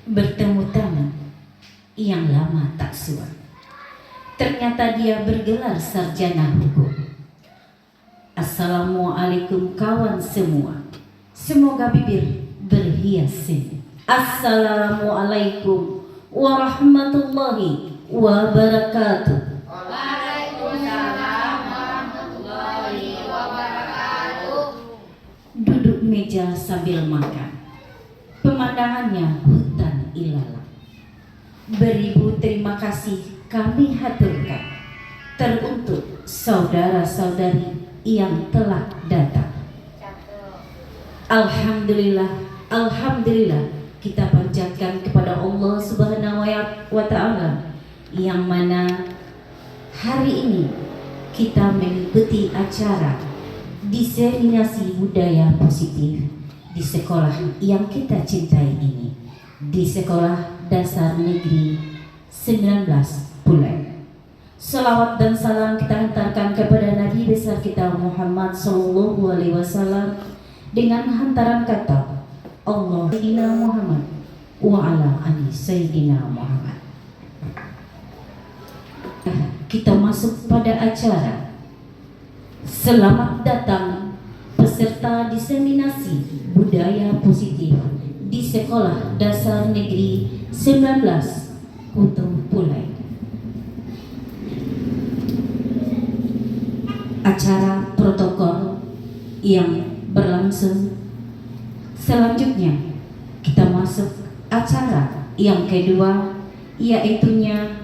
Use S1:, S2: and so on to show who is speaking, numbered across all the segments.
S1: bertemu tangan yang lama tak suat. Ternyata dia bergelar sarjana hukum. Assalamualaikum kawan semua. Semoga bibir berhias senyum. Assalamualaikum warahmatullahi wabarakatuh.
S2: Waalaikumsalam warahmatullahi wabarakatuh.
S1: Duduk meja sambil makan. Pemandangannya hutan ilalang. Beribu terima kasih kami haturkan teruntuk saudara-saudari yang telah datang. Alhamdulillah, alhamdulillah kita panjatkan kepada Allah Subhanahu wa taala yang mana hari ini kita mengikuti acara diseminasi budaya positif di sekolah yang kita cintai ini, di Sekolah Dasar Negeri 19 Bulai. Salawat dan salam kita hantarkan kepada Nabi besar kita Muhammad SAW dengan hantaran kata Allah Sayyidina Muhammad wa ala ali Sayyidina Muhammad. Kita masuk pada acara. Selamat datang peserta diseminasi budaya positif di Sekolah Dasar Negeri 19 Kutum Pulai. Acara protokol yang berlangsung. Selanjutnya kita masuk acara yang kedua, yaitunya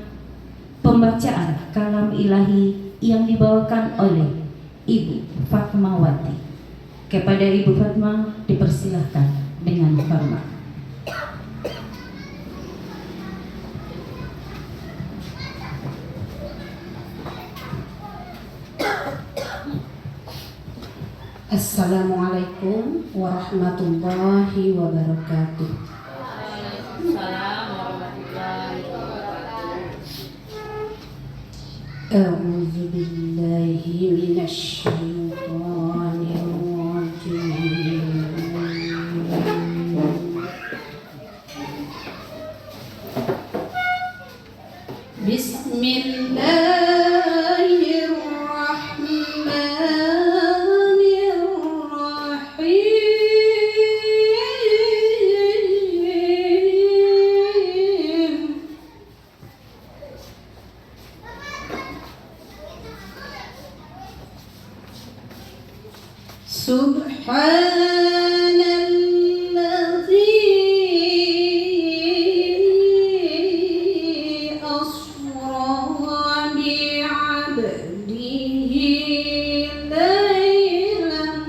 S1: pembacaan kalam ilahi yang dibawakan oleh Ibu Fatmawati. Kepada Ibu Fatma dipersilahkan dengan hormat.
S3: Assalamualaikum warahmatullahi wabarakatuh.
S2: Waalaikumsalam warahmatullahi wabarakatuh.
S3: A'udzu billahi minasy syaithanir rajim. Bismillahirrahmanirrahim. Subhanalladzi asra bi'abdihi laylan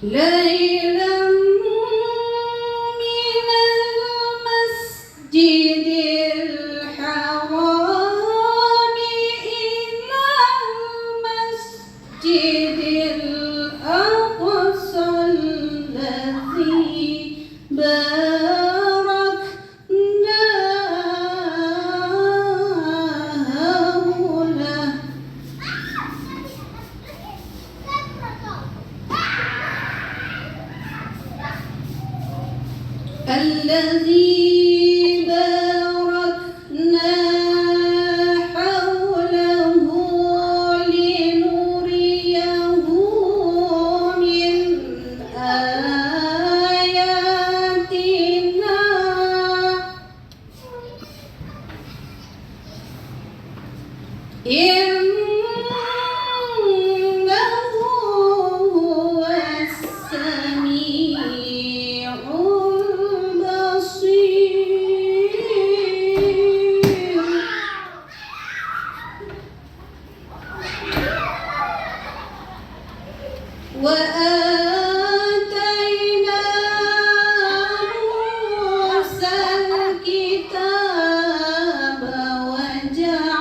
S3: ليلا من المسجد الحرام إلى المسجد الأقصى الذي باركنا حوله الذي باركنا حوله لنريه من آياتنا إنه هو السميع البصير. وآتينا موسى الكتاب وجعلناه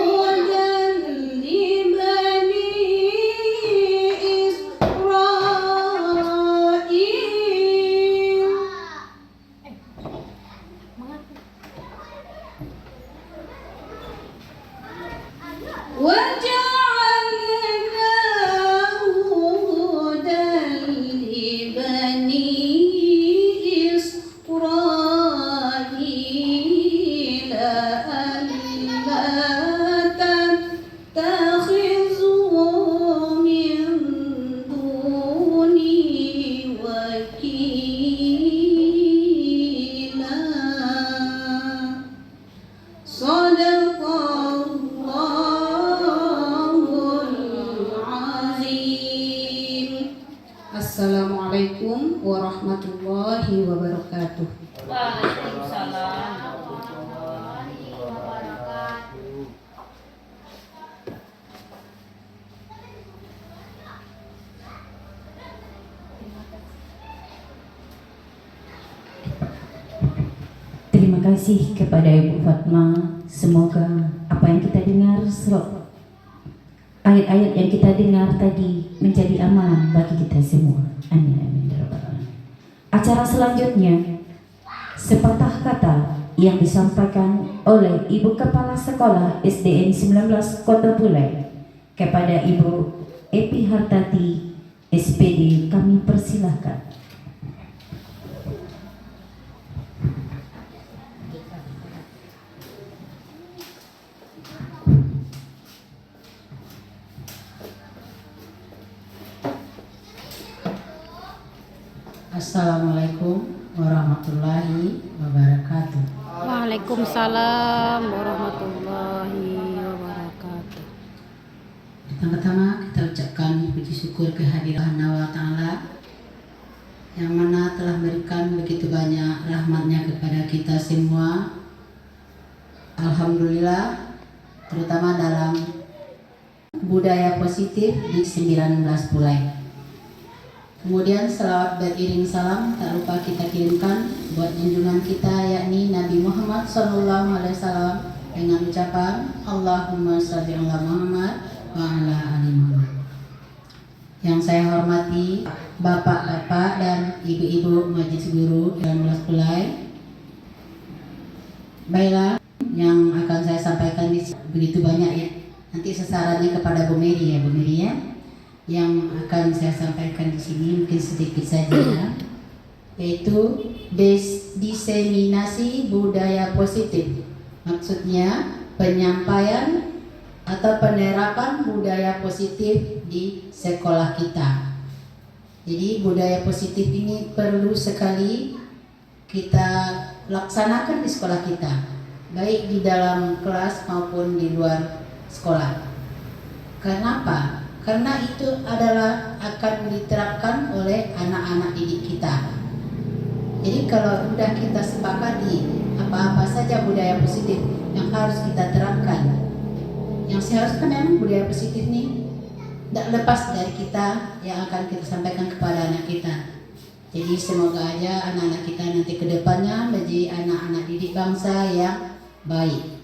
S3: هدى لبني إسرائيل. وجعلناه هدى لبني إسرائيل ألا تتخذوا من دوني وكيلا صدق Allahul Azim. Assalamualaikum warahmatullahi wabarakatuh.
S2: Waalaikumsalam warahmatullahi wabarakatuh.
S1: Terima kasih kepada Ibu Fatma. Semoga apa yang kita dengar, ayat-ayat yang kita dengar tadi menjadi amalan bagi kita semua. Amin amin ya rabbal alamin. Acara selanjutnya sepatah kata yang disampaikan oleh Ibu Kepala Sekolah SDN 19 Kota Bulai kepada Ibu Epi Hartati SPD, kami persilahkan.
S3: Assalamualaikum warahmatullahi wabarakatuh.
S2: Waalaikumsalam warahmatullahi wabarakatuh.
S3: Pertama-tama kita ucapkan puji syukur kehadiran Allah Ta'ala yang mana telah memberikan begitu banyak rahmatnya kepada kita semua. Alhamdulillah, terutama dalam budaya positif di 19 Bulai. Kemudian selawat beriring salam tak lupa kita kirimkan buat junjungan kita yakni Nabi Muhammad SAW dengan ucapan Allahumma shalli ala Muhammad wa ala ali Muhammad. Yang saya hormati bapak-bapak dan ibu-ibu majelis guru 19 Bulai. Baiklah, yang akan saya sampaikan begitu banyak ya. Nanti sasarannya kepada Bu Meri ya, Bu Meri ya. Yang akan saya sampaikan di sini mungkin sedikit saja, yaitu diseminasi budaya positif. Maksudnya penyampaian atau penerapan budaya positif di sekolah kita. Jadi budaya positif ini perlu sekali kita laksanakan di sekolah kita, baik di dalam kelas maupun di luar sekolah. Kenapa? Karena itu adalah akan diterapkan oleh anak-anak didik kita. Jadi kalau sudah kita sepakati apa-apa saja budaya positif yang harus kita terapkan, yang seharusnya memang budaya positif ini tidak lepas dari kita yang akan kita sampaikan kepada anak kita. Jadi semoga aja anak-anak kita nanti ke depannya menjadi anak-anak didik bangsa yang baik.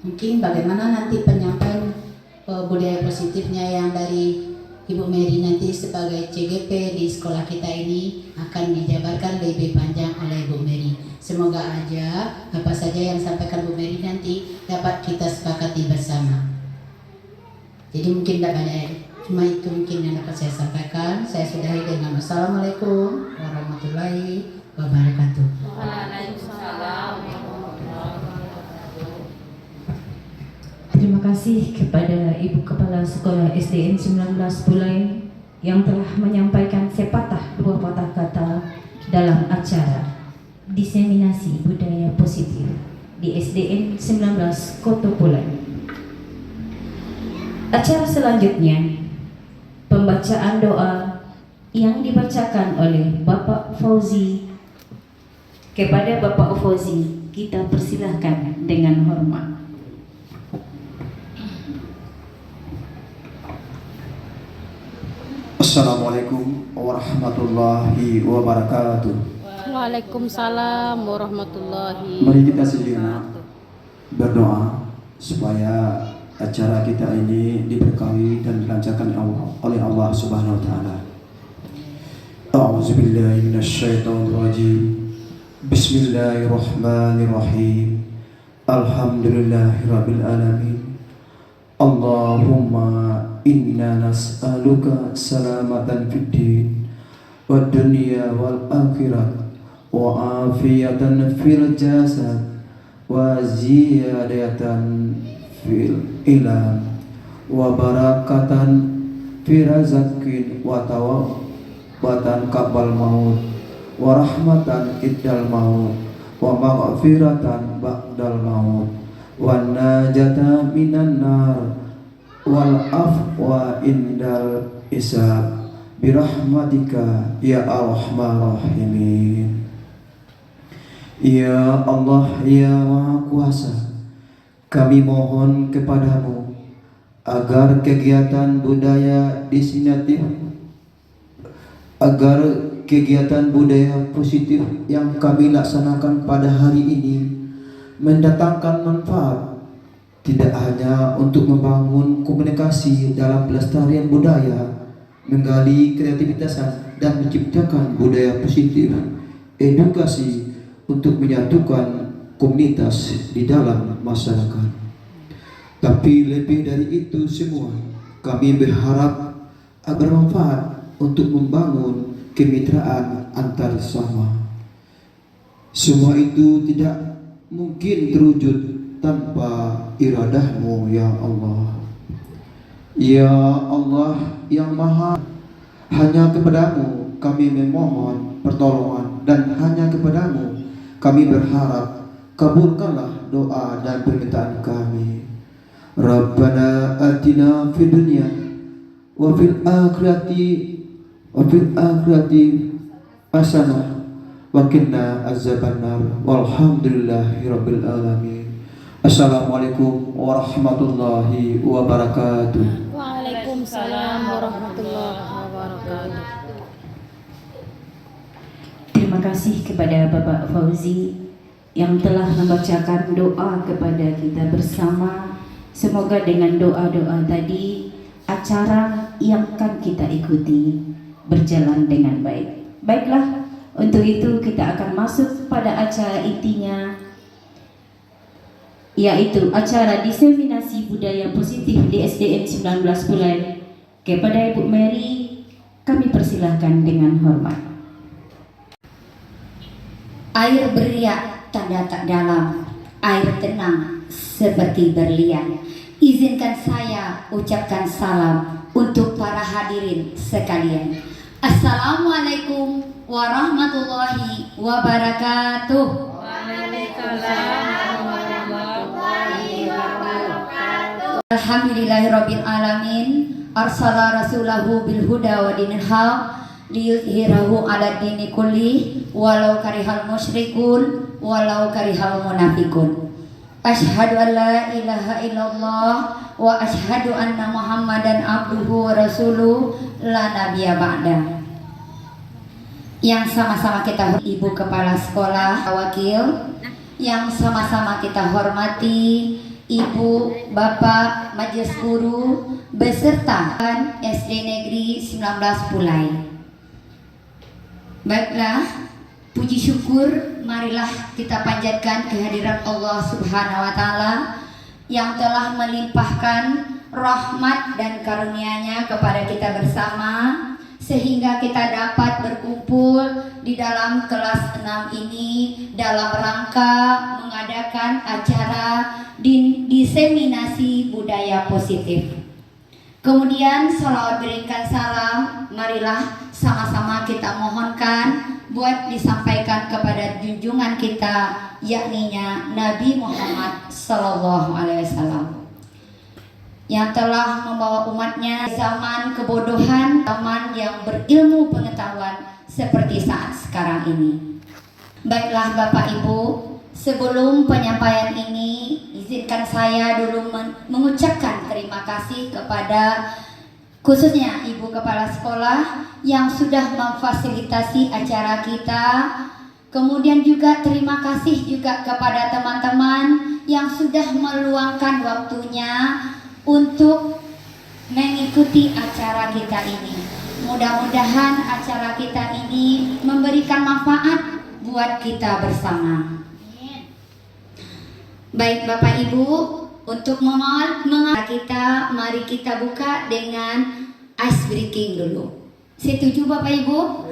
S3: Mungkin bagaimana nanti penyampaian budaya positifnya yang dari Ibu Meri nanti sebagai CGP di sekolah kita ini akan dijabarkan lebih panjang oleh Bu Meri. Semoga aja apa saja yang disampaikan Bu Meri nanti dapat kita sepakati bersama. Jadi mungkin tidak banyak, cuma itu mungkin yang dapat saya sampaikan. Saya sudahi dengan Assalamualaikum warahmatullahi wabarakatuh.
S2: Waalaikumsalam warahmatullahi wabarakatuh.
S1: Terima kasih kepada Ibu Kepala Sekolah SDN 19 Bulai yang telah menyampaikan sepatah dua patah kata dalam acara diseminasi budaya positif di SDN 19 Kota Bulai. Acara selanjutnya pembacaan doa yang dibacakan oleh Bapak Fauzi. Kepada Bapak Fauzi kita persilahkan dengan hormat.
S4: Assalamualaikum warahmatullahi wabarakatuh.
S2: Waalaikumsalam warahmatullahi
S4: Mari kita sejenak berdoa supaya acara kita ini diberkahi dan dilancarkan oleh Allah Subhanahu wa taala. A'udzubillahi minasyaitonirrajim. Bismillahirrahmanirrahim. Alhamdulillahirabbil alamin. Allahumma inna nas'aluka salamatan fid din wad dunya wal akhirat wa afiyatan fil jasad wa ziyadatan fil ilm wa barakatan fi razakin wa tawabatan qabal maut wa rahmatan iddal maut wa maghfiratan ba'dal maut wa najata minan nar wal afwa indal isab birahmatika ya arhamar rahimin. Ya Allah, ya Maha Kuasa, kami mohon kepadamu agar kegiatan budaya disinatif, agar kegiatan budaya positif yang kami laksanakan pada hari ini mendatangkan manfaat tidak hanya untuk membangun komunikasi dalam pelestarian budaya, menggali kreativitas dan menciptakan budaya positif, edukasi untuk menyatukan komunitas di dalam masyarakat. Tapi lebih dari itu semua, kami berharap agar manfaat untuk membangun kemitraan antar sesama. Semua itu tidak mungkin terwujud tanpa iradahmu ya Allah. Ya Allah yang maha, hanya kepadamu kami memohon pertolongan dan hanya kepadamu kami berharap. Kabulkanlah doa dan permintaan kami. Rabbana atina fid dunya wa fil akhirati hasanah wa qina azabannar walhamdulillahi rabbil alamin. Assalamualaikum warahmatullahi wabarakatuh.
S2: Waalaikumsalam warahmatullahi wabarakatuh.
S1: Terima kasih kepada Bapak Fauzi yang telah membacakan doa kepada kita bersama. Semoga dengan doa-doa tadi acara yang akan kita ikuti berjalan dengan baik. Baiklah, untuk itu kita akan masuk pada acara intinya, yaitu acara diseminasi budaya positif di SDN 19 Bulai. Kepada Ibu Mary kami persilahkan dengan hormat.
S5: Air beriak tanda tak dalam, air tenang seperti berlian. Izinkan saya ucapkan salam untuk para hadirin sekalian. Assalamualaikum warahmatullahi wabarakatuh.
S2: Waalaikumsalam warahmatullahi wabarakatuh.
S5: Alhamdulillahirabbil alamin. Arsala rasulahu bil huda wa dinil haq liyuzhirahu ala dini kulli walau karihal musyrikun walau karihal munafikun. Asyhadu an la ilaha illallah wa asyhadu anna Muhammadan abduhu wa rasuluh la nabiyya ba'da. Yang sama-sama kita Ibu Kepala Sekolah Wakil, yang sama-sama kita hormati Ibu, Bapak, Majelis Guru beserta SD Negeri 19 Bulai. Baiklah, puji syukur marilah kita panjatkan kehadiran Allah Subhanahu wa taala yang telah melimpahkan rahmat dan karunia-Nya kepada kita bersama sehingga kita dapat berkumpul di dalam kelas 6 ini dalam rangka mengadakan acara diseminasi budaya positif. Kemudian salawat berikan salam, marilah sama-sama kita mohonkan buat disampaikan kepada junjungan kita, yakninya Nabi Muhammad Sallallahu Alaihi Wasallam, yang telah membawa umatnya zaman kebodohan, zaman yang berilmu pengetahuan seperti saat sekarang ini. Baiklah Bapak Ibu, sebelum penyampaian ini, izinkan saya dulu mengucapkan terima kasih kepada khususnya Ibu Kepala Sekolah yang sudah memfasilitasi acara kita. Kemudian juga terima kasih juga kepada teman-teman yang sudah meluangkan waktunya untuk mengikuti acara kita ini. Mudah-mudahan acara kita ini memberikan manfaat buat kita bersama. Baik Bapak Ibu, Untuk mengawal kita, mari kita buka dengan ice breaking dulu. Setuju Bapak Ibu?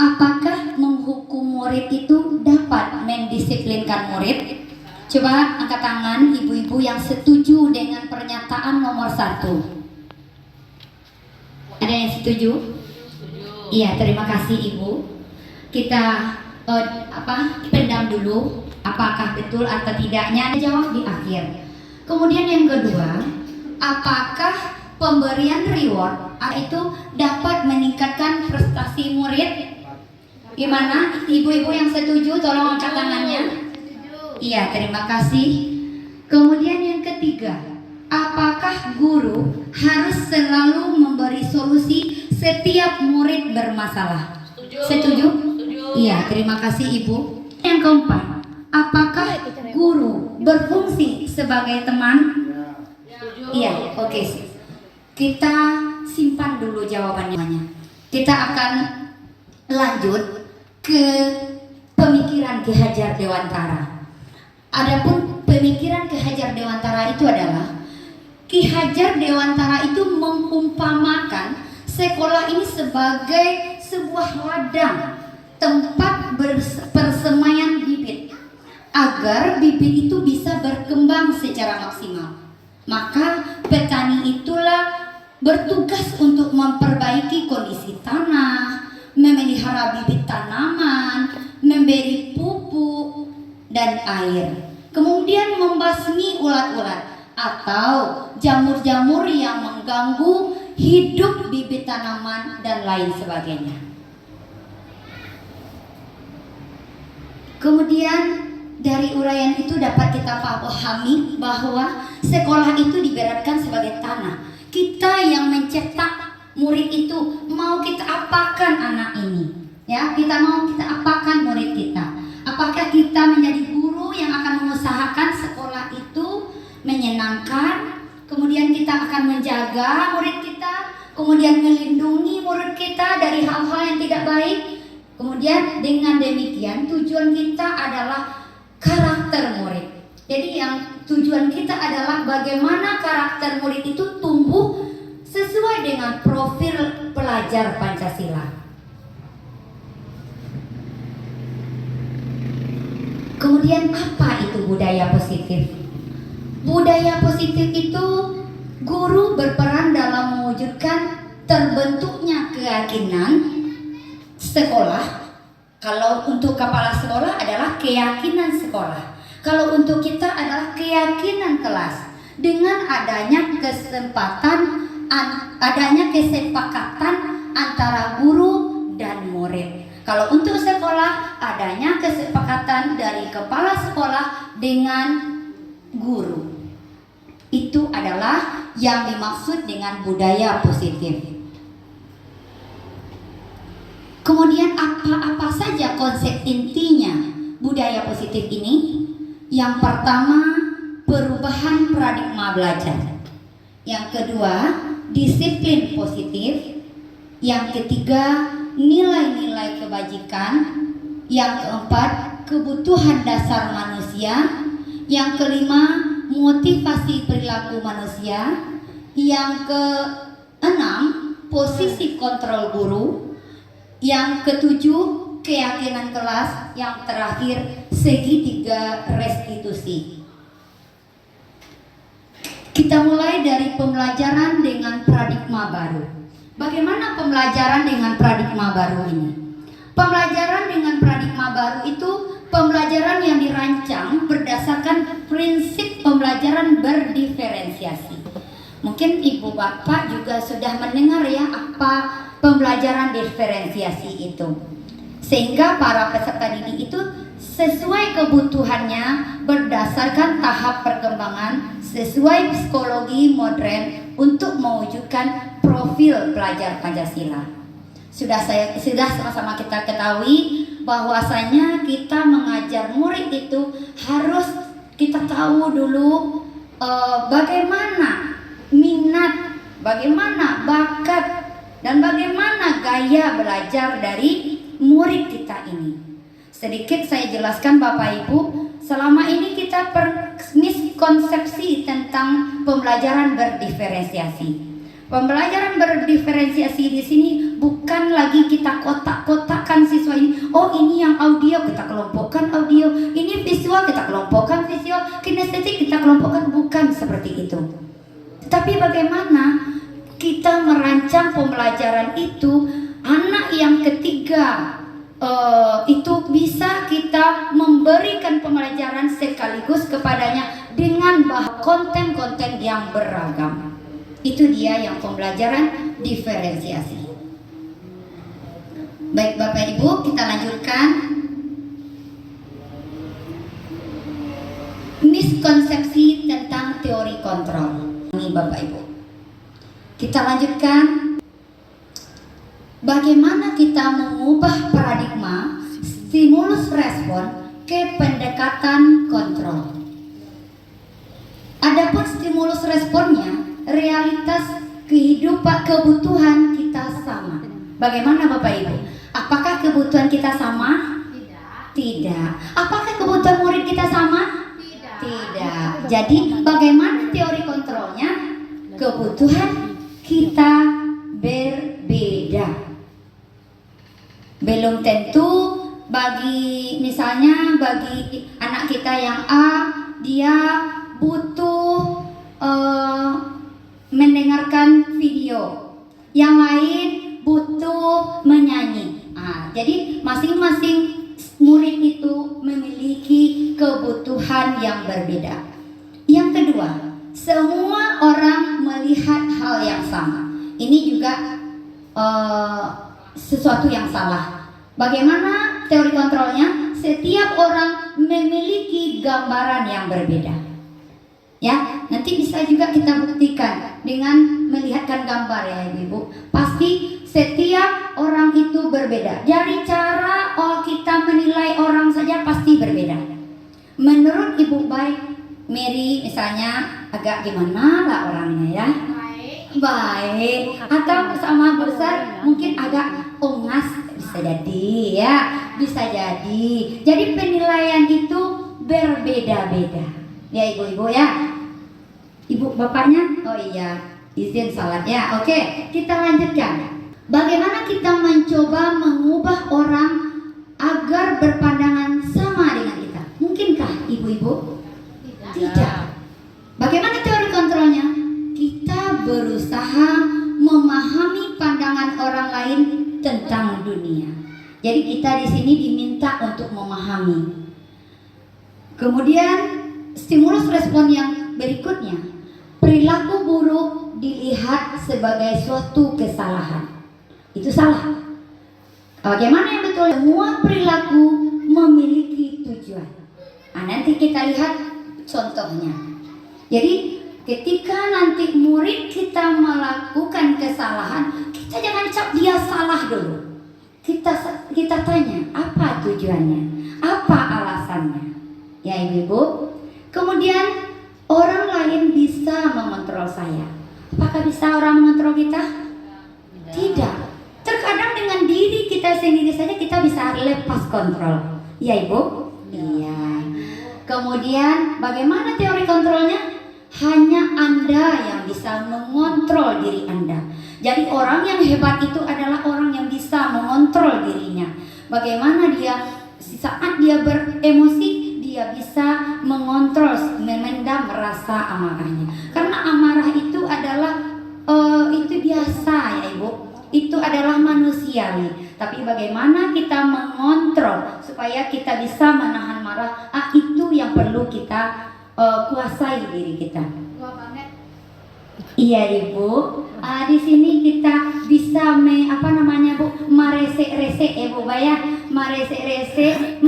S5: Apakah menghukum murid itu dapat mendisiplinkan murid? Coba angkat tangan ibu-ibu yang setuju dengan pernyataan nomor 1. Ada yang setuju? Iya, terima kasih Ibu. Kita pendam dulu apakah betul atau tidaknya, jawab di akhir. Kemudian yang kedua, apakah pemberian reward itu dapat meningkatkan prestasi murid? Gimana? Ibu-ibu yang setuju tolong angkat tangannya. Iya, terima kasih. Kemudian yang ketiga, apakah guru harus selalu memberi solusi setiap murid bermasalah? Setuju? Iya, terima kasih Ibu. Yang keempat, apakah guru berfungsi sebagai teman? Iya, oke. Kita simpan dulu jawabannya. Kita akan lanjut ke pemikiran Ki Hajar Dewantara. Adapun pemikiran Ki Hajar Dewantara itu adalah Ki Hajar Dewantara itu mengumpamakan sekolah ini sebagai sebuah ladang, tempat persemaian bibit, agar bibit itu bisa berkembang secara maksimal. Maka petani itulah bertugas untuk memperbaiki kondisi tanah, memelihara bibit tanaman, memberi pupuk dan air, kemudian membasmi ulat-ulat atau jamur-jamur yang mengganggu hidup bibit tanaman dan lain sebagainya. Kemudian dari uraian itu dapat kita pahami bahwa sekolah itu diberatkan sebagai tanah. Kita yang mencetak murid itu, mau kita apakan anak ini? Ya, kita mau kita apakan murid kita? Apakah kita menjadi guru yang akan mengusahakan sekolah itu menyenangkan? Kemudian kita akan menjaga murid kita, kemudian melindungi murid kita dari hal-hal yang tidak baik. Kemudian dengan demikian tujuan kita adalah karakter murid. Jadi yang tujuan kita adalah bagaimana karakter murid itu tumbuh sesuai dengan profil pelajar Pancasila. Kemudian apa itu budaya positif? Budaya positif itu guru berperan dalam mewujudkan terbentuknya keyakinan sekolah. Kalau untuk kepala sekolah adalah keyakinan sekolah. Kalau untuk kita adalah keyakinan kelas. Dengan adanya kesepakatan antara guru dan murid. Kalau untuk sekolah adanya kesepakatan dari kepala sekolah dengan guru. Itu adalah yang dimaksud dengan budaya positif. Kemudian apa saja konsep intinya budaya positif ini? Yang pertama, perubahan paradigma belajar. Yang kedua, disiplin positif. Yang ketiga, nilai-nilai kebajikan. Yang keempat, kebutuhan dasar manusia. Yang kelima, motivasi perilaku manusia. Yang keenam, posisi kontrol guru. Yang ketujuh, keyakinan kelas. Yang terakhir, segitiga restitusi. Kita mulai dari pembelajaran dengan paradigma baru. Bagaimana pembelajaran dengan paradigma baru ini? Pembelajaran dengan paradigma baru itu pembelajaran yang dirancang berdasarkan prinsip pembelajaran berdiferensiasi. Mungkin ibu bapak juga sudah mendengar ya apa pembelajaran diferensiasi itu. Sehingga para peserta didik itu sesuai kebutuhannya berdasarkan tahap perkembangan sesuai psikologi modern untuk mewujudkan profil pelajar Pancasila. Sudah sama-sama kita ketahui bahwasanya kita mengajar murid itu harus kita tahu dulu bagaimana minat, bagaimana bakat, dan bagaimana gaya belajar dari murid kita ini. Sedikit saya jelaskan Bapak Ibu, selama ini kita miskonsepsi tentang pembelajaran berdiferensiasi. Pembelajaran berdiferensiasi di sini bukan lagi kita kotak-kotakkan siswa ini. Oh, ini yang audio kita kelompokkan audio, ini visual kita kelompokkan visual, kinestetik kita kelompokkan, bukan seperti itu. Tapi bagaimana kita merancang pembelajaran itu, anak yang ketiga itu bisa kita memberikan pembelajaran sekaligus kepadanya dengan konten-konten yang beragam. Itu dia yang pembelajaran diferensiasi. Baik Bapak Ibu, kita lanjutkan. Miskonsepsi tentang teori kontrol. Ini Bapak Ibu, kita lanjutkan. Bagaimana kita mengubah paradigma stimulus respon ke pendekatan kontrol. Adapun stimulus responnya, realitas kehidupan kebutuhan kita sama. Bagaimana Bapak Ibu? Apakah kebutuhan kita sama? Tidak. Apakah kebutuhan murid kita sama? Tidak. Jadi bagaimana teori kontrolnya? Kebutuhan kita berbeda. Belum tentu misalnya bagi anak kita yang A, dia butuh mendengarkan video, yang lain butuh menyanyi. Jadi masing-masing murid itu memiliki kebutuhan yang berbeda. Yang kedua, semua orang melihat hal yang sama. Ini juga sesuatu yang salah. Bagaimana teori kontrolnya? Setiap orang memiliki gambaran yang berbeda. Ya, nanti bisa juga kita buktikan dengan melihatkan gambar ya Ibu. Pasti setiap orang itu berbeda. Dari cara kita menilai orang saja pasti berbeda. Menurut Ibu baik, Mary misalnya agak gimana lah orangnya ya? Baik. Atau sama besar mungkin agak ongas, bisa jadi ya, bisa jadi. Jadi penilaian itu berbeda-beda. Ya ibu-ibu ya. Ibu bapaknya? Oh iya, izin salat ya. Oke, kita lanjutkan. Bagaimana kita mencoba mengubah orang agar berpandangan sama dengan kita? Mungkinkah ibu-ibu? Tidak. Bagaimana teori kontrolnya? Kita berusaha memahami pandangan orang lain tentang dunia. Jadi kita di sini diminta untuk memahami. Kemudian stimulus respon yang berikutnya, perilaku buruk dilihat sebagai suatu kesalahan. Itu salah. Bagaimana yang betul? Semua perilaku memiliki tujuan. Nanti kita lihat contohnya. Jadi ketika nanti murid kita melakukan kesalahan, kita jangan cap dia salah dulu. Kita tanya, apa tujuannya? Apa alasannya? Ya Ibu-ibu. Kemudian orang lain bisa mengontrol saya. Apakah bisa orang mengontrol kita? Tidak. Terkadang dengan diri kita sendiri saja kita bisa lepas kontrol. Ya Ibu? Iya. Kemudian bagaimana teori kontrolnya? Hanya Anda yang bisa mengontrol diri Anda. Jadi orang yang hebat itu adalah orang yang bisa mengontrol dirinya. Bagaimana dia saat dia beremosi, dia bisa mengontrol, memendam rasa amarahnya. Karena amarah itu adalah itu biasa ya Ibu. Itu adalah manusiawi. Tapi bagaimana kita mengontrol supaya kita bisa menahan marah? Itu yang perlu kita kuasai diri kita. Iya Ibu. Di sini kita bisa merese-rese Ibu ya, merese-rese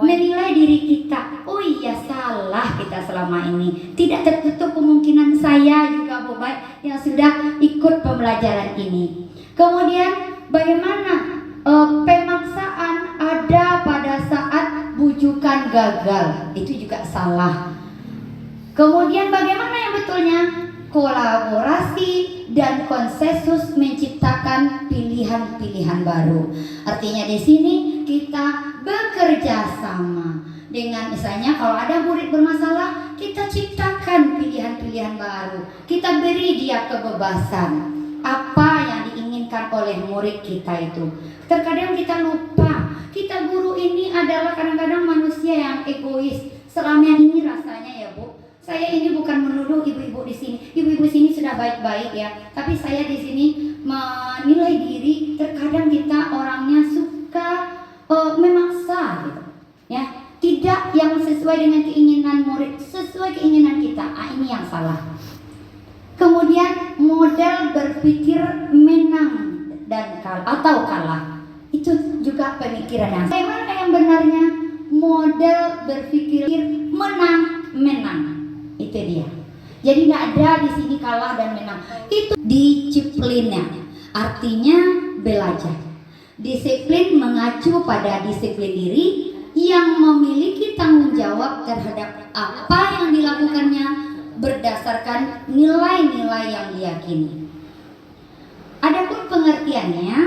S5: menilai diri kita. Oh iya, salah kita selama ini. Tidak tertutup kemungkinan saya juga Bu Baik yang sudah ikut pembelajaran ini. Kemudian bagaimana pemaksaan ada pada saat bujukan gagal, itu juga salah. Kemudian bagaimana yang betulnya? Kolaborasi dan konsensus menciptakan pilihan-pilihan baru. Artinya di sini kita bekerja sama dengan, misalnya kalau ada murid bermasalah, kita ciptakan pilihan-pilihan baru. Kita beri dia kebebasan apa yang diinginkan oleh murid kita itu. Terkadang kita lupa, kita guru ini adalah kadang-kadang manusia yang egois. Selama ini rasanya ya Bu, saya ini bukan menuduh ibu-ibu di sini. Ibu-ibu sini sudah baik-baik ya. Tapi saya di sini menilai diri. Terkadang kita orangnya suka memaksa gitu. Ya, tidak yang sesuai dengan keinginan murid, sesuai keinginan kita. Ini yang salah. Kemudian model berpikir menang dan kalah. Itu juga pemikiran yang salah. Bagaimana yang benarnya? Model berpikir menang. Itu dia. Jadi tidak ada di sini kalah dan menang. Itu disiplinnya. Artinya belajar. Disiplin mengacu pada disiplin diri yang memiliki tanggung jawab terhadap apa yang dilakukannya berdasarkan nilai-nilai yang diyakini. Adapun pengertiannya,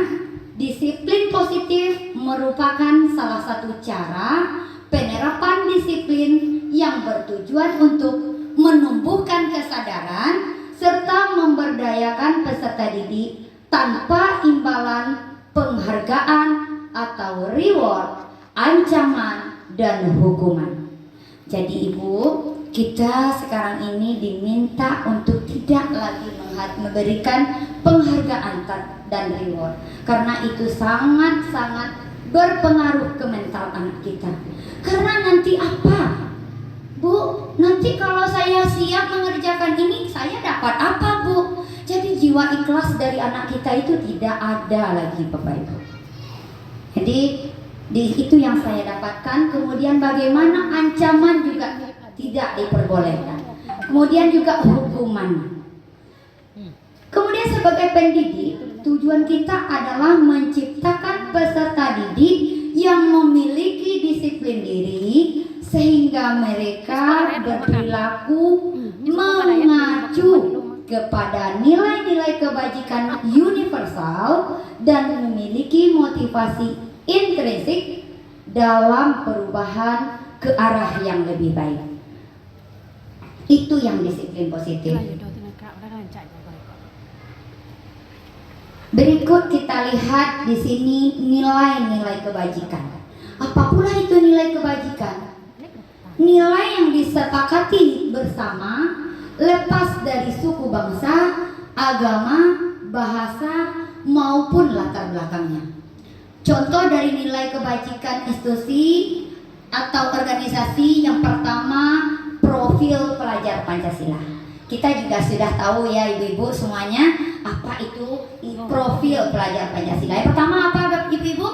S5: disiplin positif merupakan salah satu cara penerapan disiplin yang bertujuan untuk menumbuhkan kesadaran serta memberdayakan peserta didik tanpa imbalan penghargaan atau reward, ancaman, dan hukuman. Jadi Ibu, kita sekarang ini diminta untuk tidak lagi memberikan penghargaan dan reward, karena itu sangat-sangat berpengaruh ke mental anak kita. Karena nanti apa? Bu, nanti kalau saya siap mengerjakan ini, saya dapat apa Bu? Jadi jiwa ikhlas dari anak kita itu tidak ada lagi Bapak Ibu. Jadi itu yang saya dapatkan. Kemudian bagaimana ancaman juga tidak diperbolehkan. Kemudian juga hukuman. Kemudian sebagai pendidik, tujuan kita adalah menciptakan peserta didik yang memiliki disiplin diri sehingga mereka berperilaku mengacu kepada nilai-nilai kebajikan universal dan memiliki motivasi intrinsik dalam perubahan ke arah yang lebih baik. Itu yang disiplin positif. Berikut kita lihat di sini nilai-nilai kebajikan. Apa pula itu nilai kebajikan? Nilai yang disepakati bersama, lepas dari suku bangsa, agama, bahasa, maupun latar belakangnya. Contoh dari nilai kebajikan institusi atau organisasi, yang pertama, profil pelajar Pancasila. Kita juga sudah tahu ya ibu-ibu semuanya, apa itu profil pelajar Pancasila. Yang pertama apa ibu-ibu?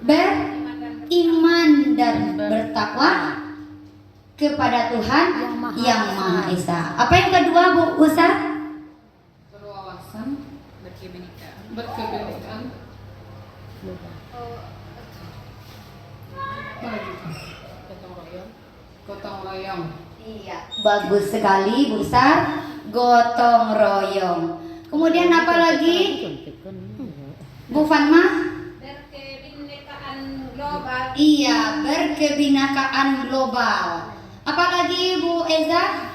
S5: Beriman dan bertakwa kepada Tuhan yang Maha Esa. Apa yang kedua, Bu Ustaz?
S2: Berwawasan, berkebinekaan. Gotong royong.
S5: Iya, bagus sekali Bu Sar. Gotong royong. Kemudian apa lagi? Bu Fatma?
S2: Berkebinekaan global.
S5: Iya, berkebinekaan global. Apalagi Bu Eza?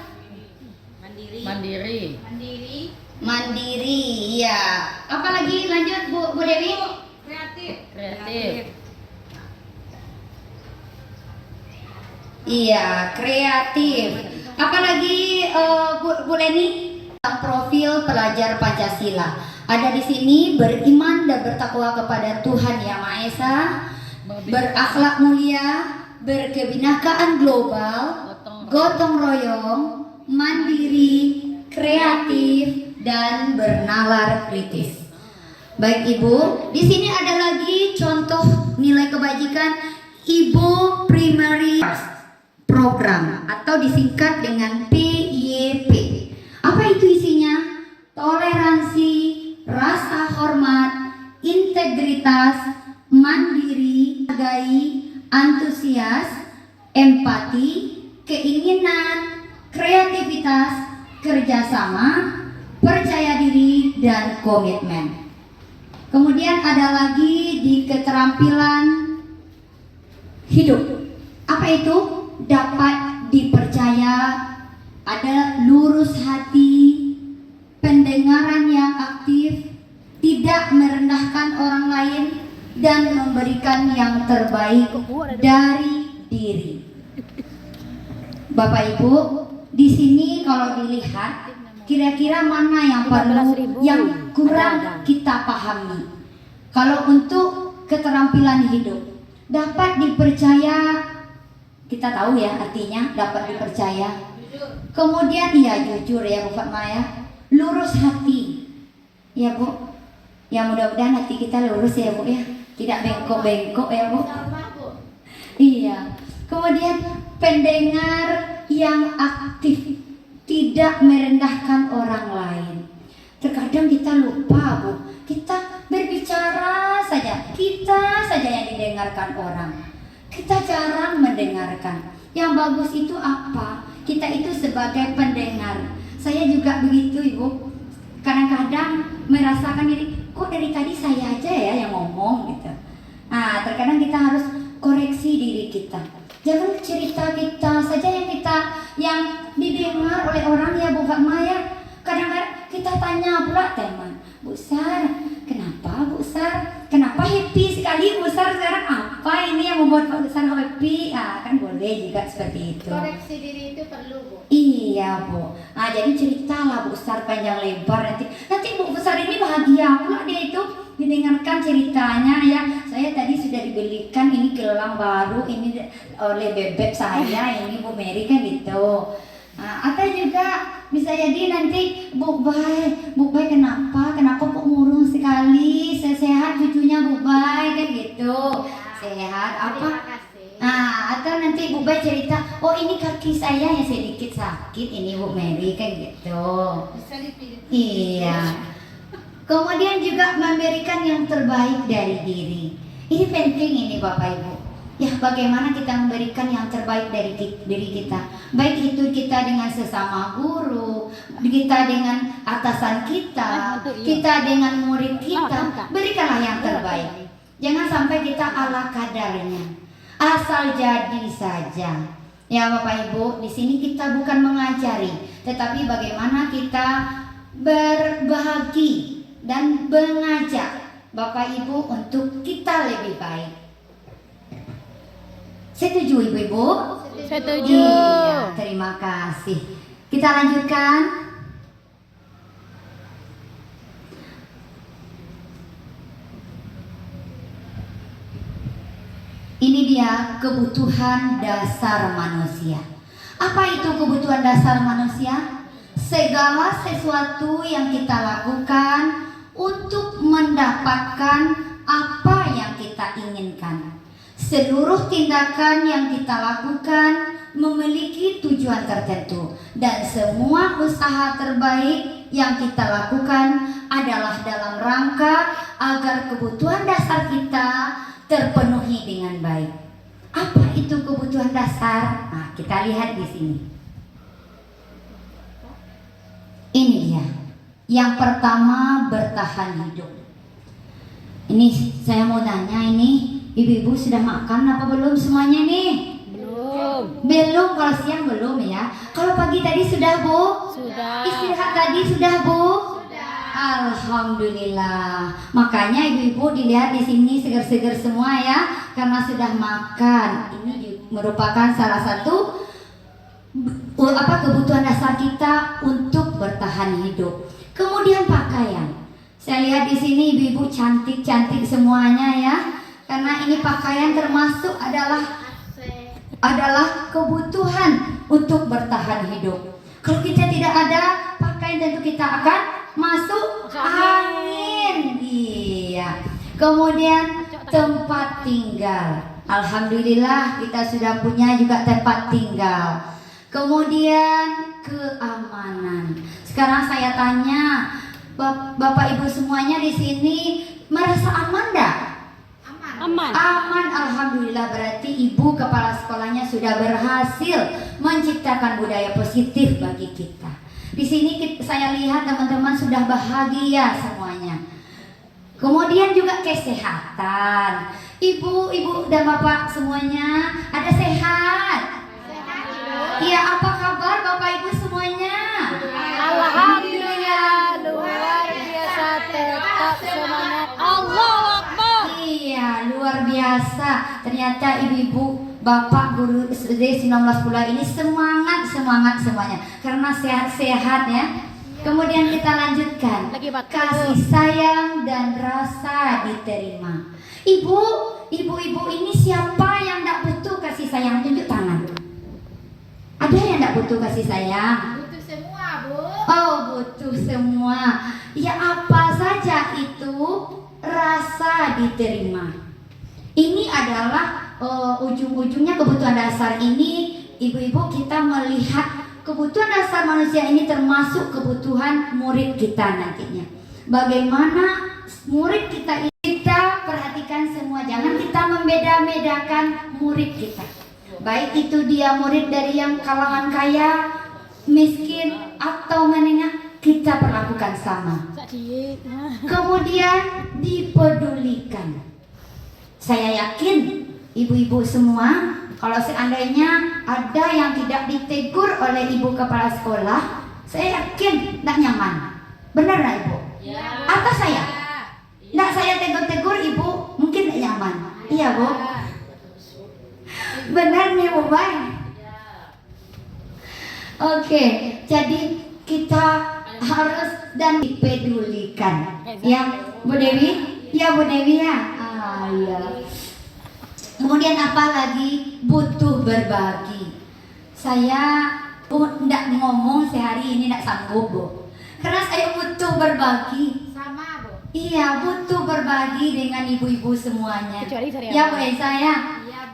S2: Mandiri.
S5: Mandiri, iya. Apalagi lanjut Bu Dewi?
S2: Kreatif.
S5: Iya, kreatif. Apalagi Bu Leni? Profil pelajar Pancasila. Ada di sini beriman dan bertakwa kepada Tuhan Yang Maha Esa, berakhlak mulia, berkebinekaan global, gotong royong, mandiri, kreatif, dan bernalar kritis. Baik Ibu, di sini ada lagi contoh nilai kebajikan Ibu Primary Program atau disingkat dengan PYP. Apa itu isinya? Toleransi, rasa hormat, integritas, mandiri, menghargai, antusias, empati, keinginan, kreativitas, kerjasama, percaya diri, dan komitmen. Kemudian ada lagi di keterampilan hidup. Apa itu? Dapat dipercaya, ada lurus hati, pendengaran yang aktif, tidak merendahkan orang lain, dan memberikan yang terbaik dari diri. Bapak Ibu, di sini kalau dilihat kira-kira mana yang perlu, yang kurang kita pahami. Kalau untuk keterampilan hidup, dapat dipercaya, kita tahu ya artinya dapat dipercaya. Kemudian ya jujur ya Bu Fatma ya, lurus hati ya Bu. Ya mudah-mudahan hati kita lurus ya Bu ya, tidak bengkok-bengkok ya Bu. Iya. Kemudian pendengar yang aktif, tidak merendahkan orang lain. Terkadang kita lupa Bu, kita berbicara saja, kita saja yang didengarkan orang. Kita jarang mendengarkan. Yang bagus itu apa? Kita itu sebagai pendengar. Saya juga begitu Ibu. Kadang-kadang merasakan diri, kok dari tadi saya aja ya yang ngomong gitu. Nah, terkadang kita harus koreksi diri kita. Jangan cerita kita saja yang didengar oleh orang ya Bu Fatma ya. Kadang-kadang kita tanya pula teman, Bu Sar, kenapa Bu Sar? Kenapa happy sekali Bu Sar sekarang? Apa ini yang membuat Bu Sar happy? Ah, kan boleh juga seperti itu.
S2: Koreksi diri itu perlu Bu.
S5: Iya Bu. Nah jadi ceritalah Bu Sar panjang lebar nanti Bu Sar ini bahagia pula dia itu mendengarkan ceritanya ya. Saya tadi sudah dibelikan ini gelang baru ini oleh bebek saya ini Bu Mary kan gitu. Nah, atau juga bisa jadi nanti Bu Bay kenapa kok murung sekali, sehat cucunya Bu Bay kan gitu. Sehat apa? Nah, atau nanti Bu Bay cerita, oh ini kaki saya yang sedikit sakit, ini Bu Mary kan gitu.
S2: Bisa dipilih.
S5: Iya. Kemudian juga memberikan yang terbaik dari diri. Ini penting ini Bapak Ibu. Ya, bagaimana kita memberikan yang terbaik dari diri kita. Baik itu kita dengan sesama guru, kita dengan atasan kita, kita dengan murid kita. Berikanlah yang terbaik. Jangan sampai kita ala kadarnya. Asal jadi saja. Ya Bapak Ibu, di sini kita bukan mengajari, tetapi bagaimana kita berbagi dan mengajak Bapak Ibu untuk kita lebih baik. Setuju Ibu-ibu?
S2: Setuju.
S5: Iya, terima kasih. Kita lanjutkan. Ini dia kebutuhan dasar manusia. Apa itu kebutuhan dasar manusia? Segala sesuatu yang kita lakukan untuk mendapatkan apa yang kita inginkan. Seluruh tindakan yang kita lakukan memiliki tujuan tertentu, dan semua usaha terbaik yang kita lakukan adalah dalam rangka agar kebutuhan dasar kita terpenuhi dengan baik. Apa itu kebutuhan dasar? Nah, kita lihat di sini. Ini dia. Yang pertama, bertahan hidup. Ini saya mau tanya, ini ibu-ibu sudah makan apa belum semuanya nih? Belum, kalau siang belum ya. Kalau pagi tadi sudah, Bu?
S2: Sudah.
S5: Istirahat tadi sudah, Bu? Alhamdulillah. Makanya ibu-ibu dilihat di sini segar-segar semua ya, karena sudah makan. Ini merupakan salah satu kebutuhan dasar kita untuk bertahan hidup. Kemudian pakaian. Saya lihat di sini ibu-ibu cantik-cantik semuanya ya, karena ini pakaian termasuk adalah kebutuhan untuk bertahan hidup. Kalau kita tidak ada pakaian, tentu kita akan masuk angin. Iya. Kemudian tempat tinggal. Alhamdulillah kita sudah punya juga tempat tinggal. Kemudian keamanan. Sekarang saya tanya, Bapak Ibu semuanya di sini merasa aman enggak?
S2: Aman.
S5: Aman, alhamdulillah. Berarti ibu kepala sekolahnya sudah berhasil menciptakan budaya positif bagi kita. Di sini saya lihat teman-teman sudah bahagia semuanya. Kemudian juga kesehatan. Ibu dan bapak semuanya ada sehat. Iya, apa kabar Bapak Ibu semuanya?
S2: Alhamdulillah, luar biasa, tetap semangat. Allahu Akbar.
S5: Iya, luar biasa. Ternyata ibu-ibu, bapak guru SD 19 Pulau ini semangat semuanya, karena sehat-sehat ya. Kemudian kita lanjutkan.
S2: Lagi batuk.
S5: Kasih sayang dan rasa diterima. Ibu-ibu ini siapa yang tidak butuh kasih sayang? Tunjuk tangan. Ada yang tidak butuh kasih sayang?
S2: Butuh semua, Bu.
S5: Oh, butuh semua. Ya, apa saja itu rasa diterima. Ini adalah ujung-ujungnya kebutuhan dasar ini. Ibu-ibu, kita melihat kebutuhan dasar manusia ini termasuk kebutuhan murid kita nantinya. Bagaimana murid kita ini, kita perhatikan semua. Jangan kita membeda-bedakan murid kita. Baik itu dia murid dari yang kalangan kaya, miskin, atau menengah, kita perlakukan sama. Kemudian dipedulikan. Saya yakin ibu-ibu semua, kalau seandainya ada yang tidak ditegur oleh ibu kepala sekolah, saya yakin tidak nyaman. Benar nggak ibu?
S2: Ya.
S5: Atau saya? Tidak saya tegur-tegur ibu, mungkin tidak nyaman. Iya bu? Benar nih bu, baik. Oke, jadi kita harus dan dipedulikan. Ya, Bu Dewi? Ya Bu Dewi ya. Iya. Kemudian apa lagi? Butuh berbagi. Saya tidak ngomong sehari ini tidak sanggup Bu, karena saya butuh berbagi.
S2: Sama, Bu.
S5: Iya, butuh berbagi dengan ibu-ibu semuanya.
S2: Kecuali Sari
S5: Ya Bu
S2: Abang.
S5: Esa ya.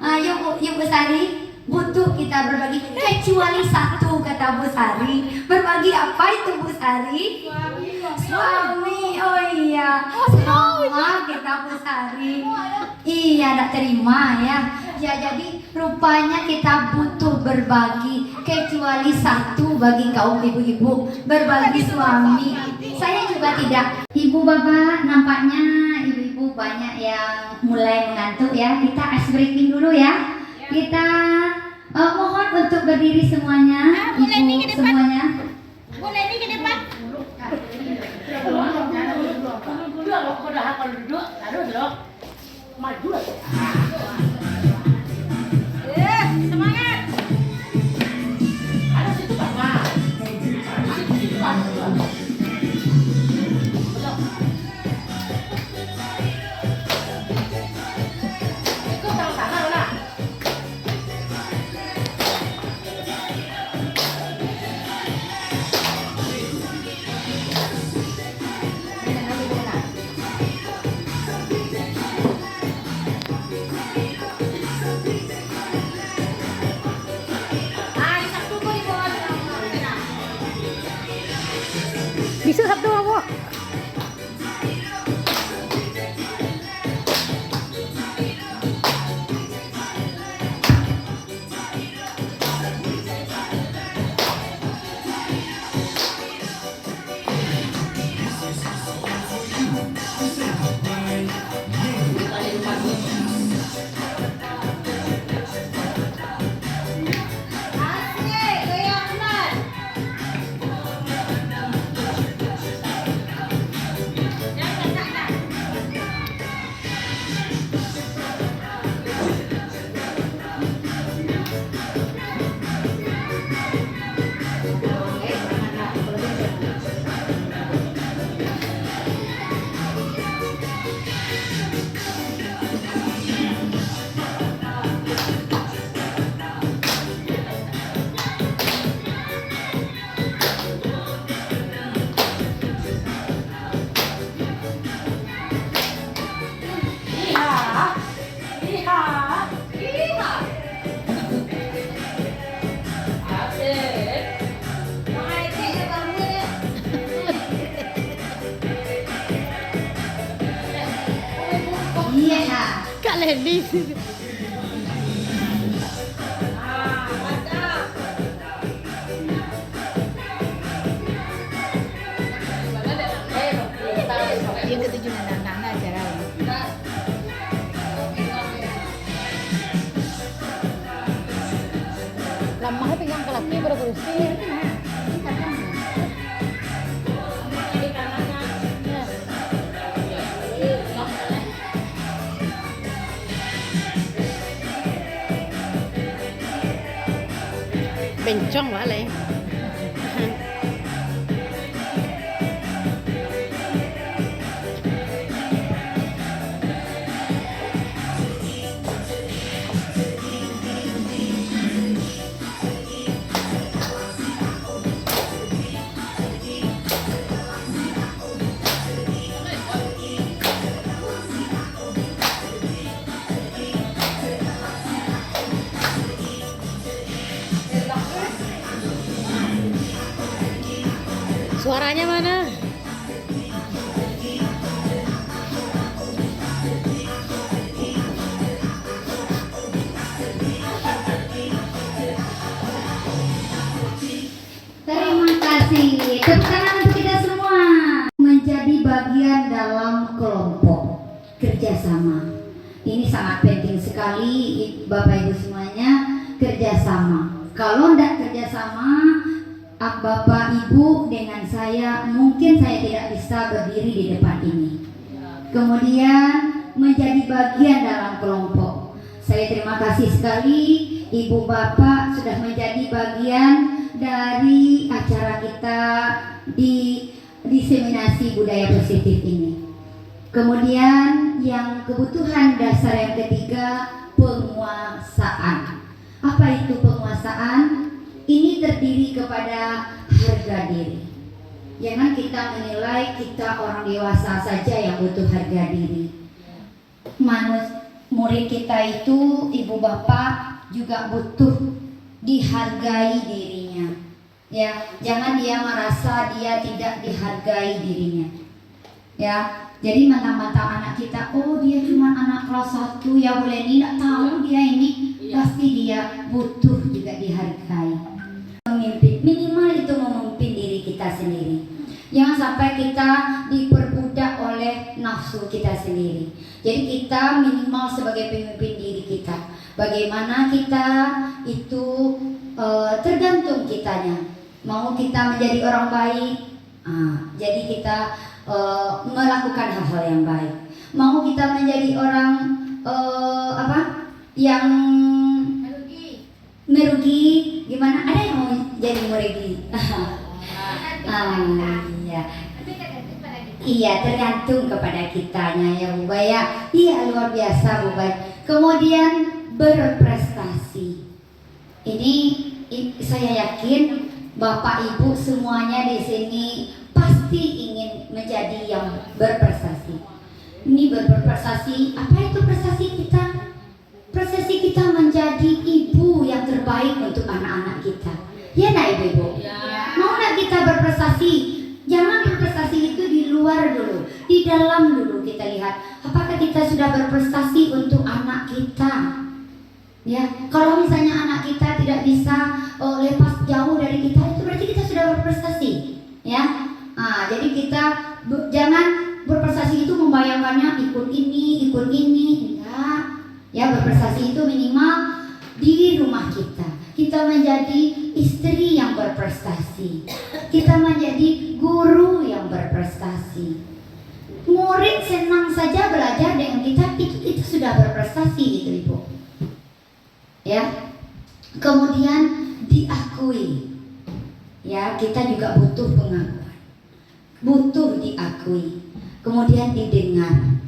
S5: Ayo Bu Sari, butuh kita berbagi. Kecuali satu kata Bu Sari. Berbagi apa itu Bu Sari? Suami. Oh iya. Sama kita Bu Sari. Iya, tidak terima ya. Ya, jadi rupanya kita butuh berbagi. Kecuali satu bagi kaum ibu-ibu, berbagi suami. Saya juga tidak. Ibu bapak, nampaknya ibu-ibu banyak yang mulai mengantuk ya. Kita ice breaking dulu ya. Kita mohon untuk berdiri semuanya, ibu semuanya.
S2: Boleh ini ke depan? Semangat. Tisu satu apa? Kak Lady. Yang ketujuh nana acara. Lamanya pegang kelaki berkursi. Bencong wale. Suaranya mana?
S5: Terima kasih. Tepuk tangan untuk kita semua. Menjadi bagian dalam kelompok kerjasama. Ini sangat penting sekali, Bapak Ibu semuanya, kerjasama. Kalau tidak kerjasama, Bapak Ibu dengan saya, mungkin saya tidak bisa berdiri di depan ini. Kemudian menjadi bagian dalam kelompok. Saya terima kasih sekali Ibu Bapak sudah menjadi bagian dari acara kita di diseminasi budaya positif ini. Kemudian yang kebutuhan dasar yang ketiga, penguasaan. Apa itu penguasaan? Ini terdiri kepada harga diri. Jangan kita menilai kita orang dewasa saja yang butuh harga diri. Murid kita itu, ibu bapak juga butuh dihargai dirinya. Ya, jangan dia merasa dia tidak dihargai dirinya. Ya, jadi mentang-mentang anak kita, oh dia cuma anak kelas 1 ya boleh ini, tidak tahu dia ini, pasti dia butuh juga dihargai. Memimpin, minimal itu memimpin diri kita sendiri. Jangan sampai kita diperbudak oleh nafsu kita sendiri. Jadi kita minimal sebagai pemimpin diri kita. Bagaimana kita itu tergantung kitanya. Mau kita menjadi orang baik, jadi kita melakukan hal-hal yang baik. Mau kita menjadi orang yang merugi, gimana? Ada yang mau jadi merugi? Iya. Iya, tergantung kepada kitanya ya Bu Bay ya. Iya, luar biasa Bu Bay. Kemudian berprestasi. Ini saya yakin Bapak Ibu semuanya di sini pasti ingin menjadi yang berprestasi. Ini berprestasi, apa itu prestasi kita? Prestasi kita menjadi ibu yang terbaik untuk anak-anak kita. Ya nak ibu-ibu? Ya. Mau nak kita berprestasi? Jangan berprestasi luar dulu, di dalam dulu kita lihat apakah kita sudah berprestasi untuk anak kita. Ya, kalau misalnya anak kita tidak bisa lepas jauh dari kita, itu berarti kita sudah berprestasi. Ya, jadi kita jangan berprestasi itu membayangkannya ikut ini, enggak. Ya, berprestasi itu minimal di rumah kita. Kita menjadi istri yang berprestasi. Kita menjadi guru yang berprestasi. Murid senang saja belajar dengan kita, itu sudah berprestasi itu Ibu. Ya. Kemudian diakui. Ya, kita juga butuh pengakuan. Butuh diakui. Kemudian didengar.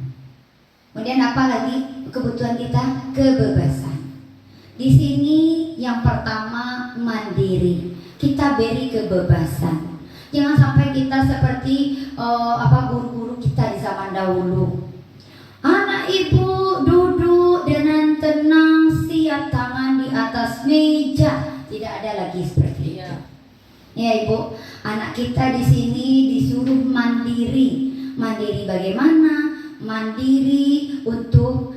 S5: Kemudian apa lagi kebutuhan kita? Kebebasan. Di sini yang pertama mandiri. Kita beri kebebasan. Jangan sampai kita seperti guru-guru kita di zaman dahulu. Anak ibu duduk dengan tenang, siap tangan di atas meja. Tidak ada lagi seperti itu. Ya Ibu, anak kita di sini disuruh mandiri. Mandiri bagaimana? Mandiri untuk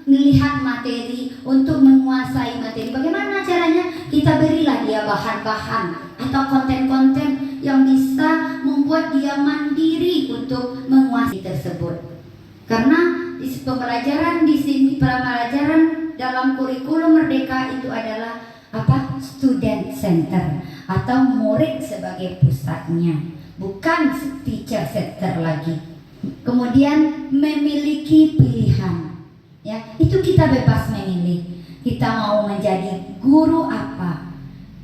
S5: melihat materi, untuk menguasai materi. Bagaimana caranya? Kita berilah dia bahan-bahan atau konten-konten yang bisa membuat dia mandiri untuk menguasai tersebut. Karena pembelajaran di sini, pembelajaran dalam kurikulum Merdeka itu adalah apa? Student center atau murid sebagai pusatnya, bukan teacher center lagi. Kemudian memiliki pilihan. Ya, itu kita bebas memilih. Kita mau menjadi guru apa?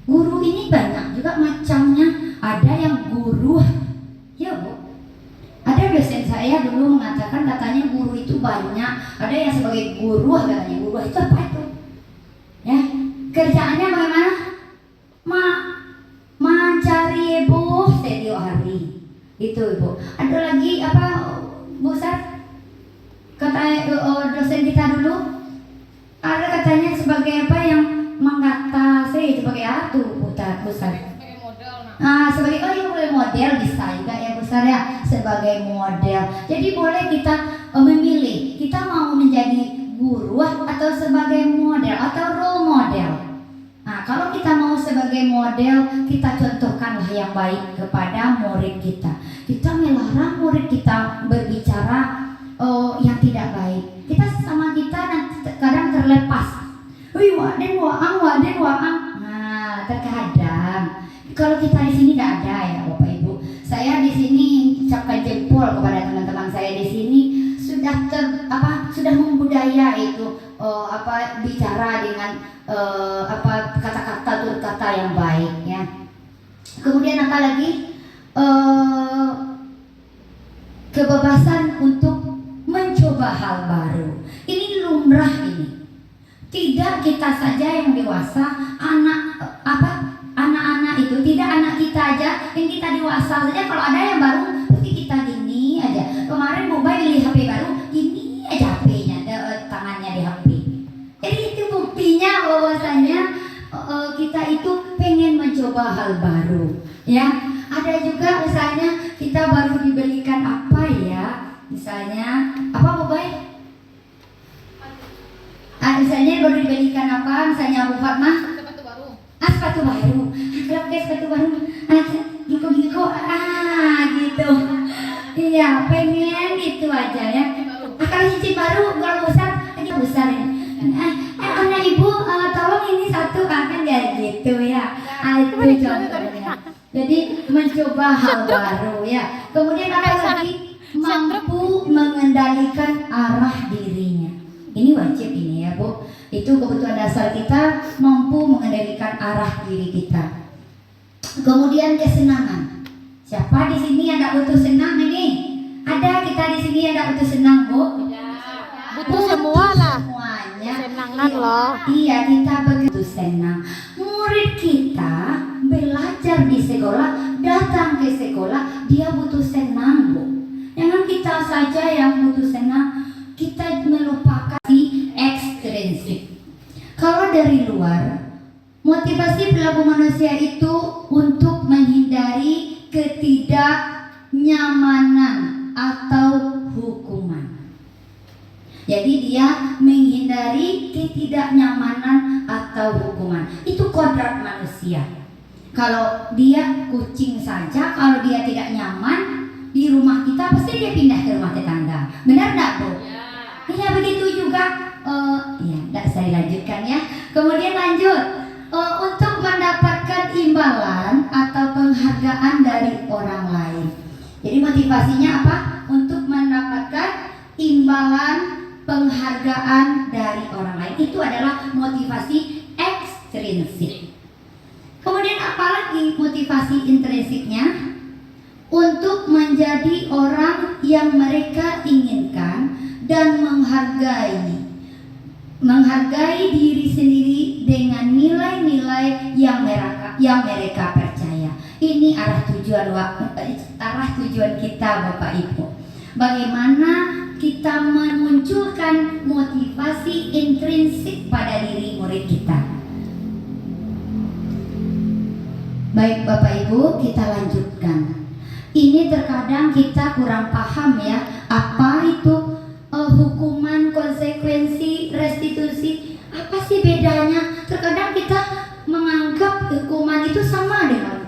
S5: Guru ini banyak juga macamnya. Ada yang guru, ya Bu. Ada dosen saya dulu mengatakan katanya guru itu banyak. Ada yang sebagai guru katanya guru itu apa itu? Ya, kerjaannya bagaimana? Mencari ibu setiap hari. Itu Ibu. Ada lagi apa Bu Sar? Kata dosen kita dulu, ada katanya sebagai apa yang mengatasi sebagai apa besar. Sebagai boleh model bisa juga ya besar ya, sebagai model. Jadi boleh kita memilih kita mau menjadi guru atau sebagai model atau role model. Nah, kalau kita mau sebagai model, kita contohkanlah yang baik kepada murid kita. Kita melarang murid kita berbicara yang tidak baik. Kita sesama kita kadang terlepas. Wih, waden waang. Nah, terkadang kalau kita di sini tidak ada ya Bapak Ibu. Saya di sini ucapkan jempol kepada teman-teman saya di sini sudah sudah membudaya itu bicara dengan kata-kata kata yang baik ya. Kemudian apa lagi? Kebebasan untuk mencoba hal baru. Ini lumrah ini. Tidak kita saja yang dewasa, anak-anak itu, tidak anak kita aja, yang kita dewasa saja kalau ada yang baru pasti kita gini aja. Kemarin Boba beli HP baru, gini aja HP-nya, tangannya di HP. Jadi itu buktinya bahwasanya kita itu pengen mencoba hal baru, ya. Ada juga misalnya kita baru dibelikan apa ya? Misalnya apa Bobai? Misalnya baru dibelikan apa? Misalnya Abu Fatmah? Sepatu baru. Sepatu baru. Kalau pakai sepatu baru, giko gitu. Iya, pengen itu aja ya. Kalau cincin baru, kalau besar ya. Anak ibu, tolong ini satu akan ya gitu ya. Itu contohnya. Jadi mencoba hal baru ya. Kemudian apa lagi? Mampu mengendalikan arah dirinya. Ini wajib ini ya Bu. Itu kebutuhan dasar kita, mampu mengendalikan arah diri kita. Kemudian kesenangan. Siapa di sini yang tidak butuh senang ini? Ada kita di sini yang tidak butuh senang Bu?
S2: Butuh semua lah.
S5: Semuanya.
S2: Senangan loh.
S5: Iya, kita begitu senang. Murid kita belajar di sekolah, datang ke sekolah, dia butuh senang Bu. Jangan kita saja yang butuh senang, kita melupakan si ekstrinsik. Kalau dari luar, motivasi perilaku manusia itu untuk menghindari nyamanan atau hukuman. Jadi dia menghindari ketidaknyamanan atau hukuman. Itu kodrat manusia. Kalau dia kucing saja, kalau dia tidak nyaman di rumah kita, pasti dia pindah ke rumah tetangga. Benar enggak, Bu? Ya, begitu juga. Ya, enggak saya lanjutkan ya. Kemudian lanjut. Untuk mendapatkan imbalan atau penghargaan dari orang lain. Jadi motivasinya apa? Untuk mendapatkan imbalan penghargaan dari orang lain. Itu adalah motivasi ekstrinsik. Kemudian apalagi motivasi intrinsiknya? Untuk menjadi orang yang mereka inginkan dan menghargai diri sendiri dengan nilai-nilai yang mereka percaya. Ini arah tujuan kita, Bapak Ibu. Bagaimana kita memunculkan motivasi intrinsik pada diri murid kita. Baik Bapak Ibu, kita lanjutkan. Ini terkadang kita kurang paham ya, apa itu hukuman, konsekuensi, restitusi. Apa sih bedanya? Terkadang kita menganggap hukuman itu sama dengan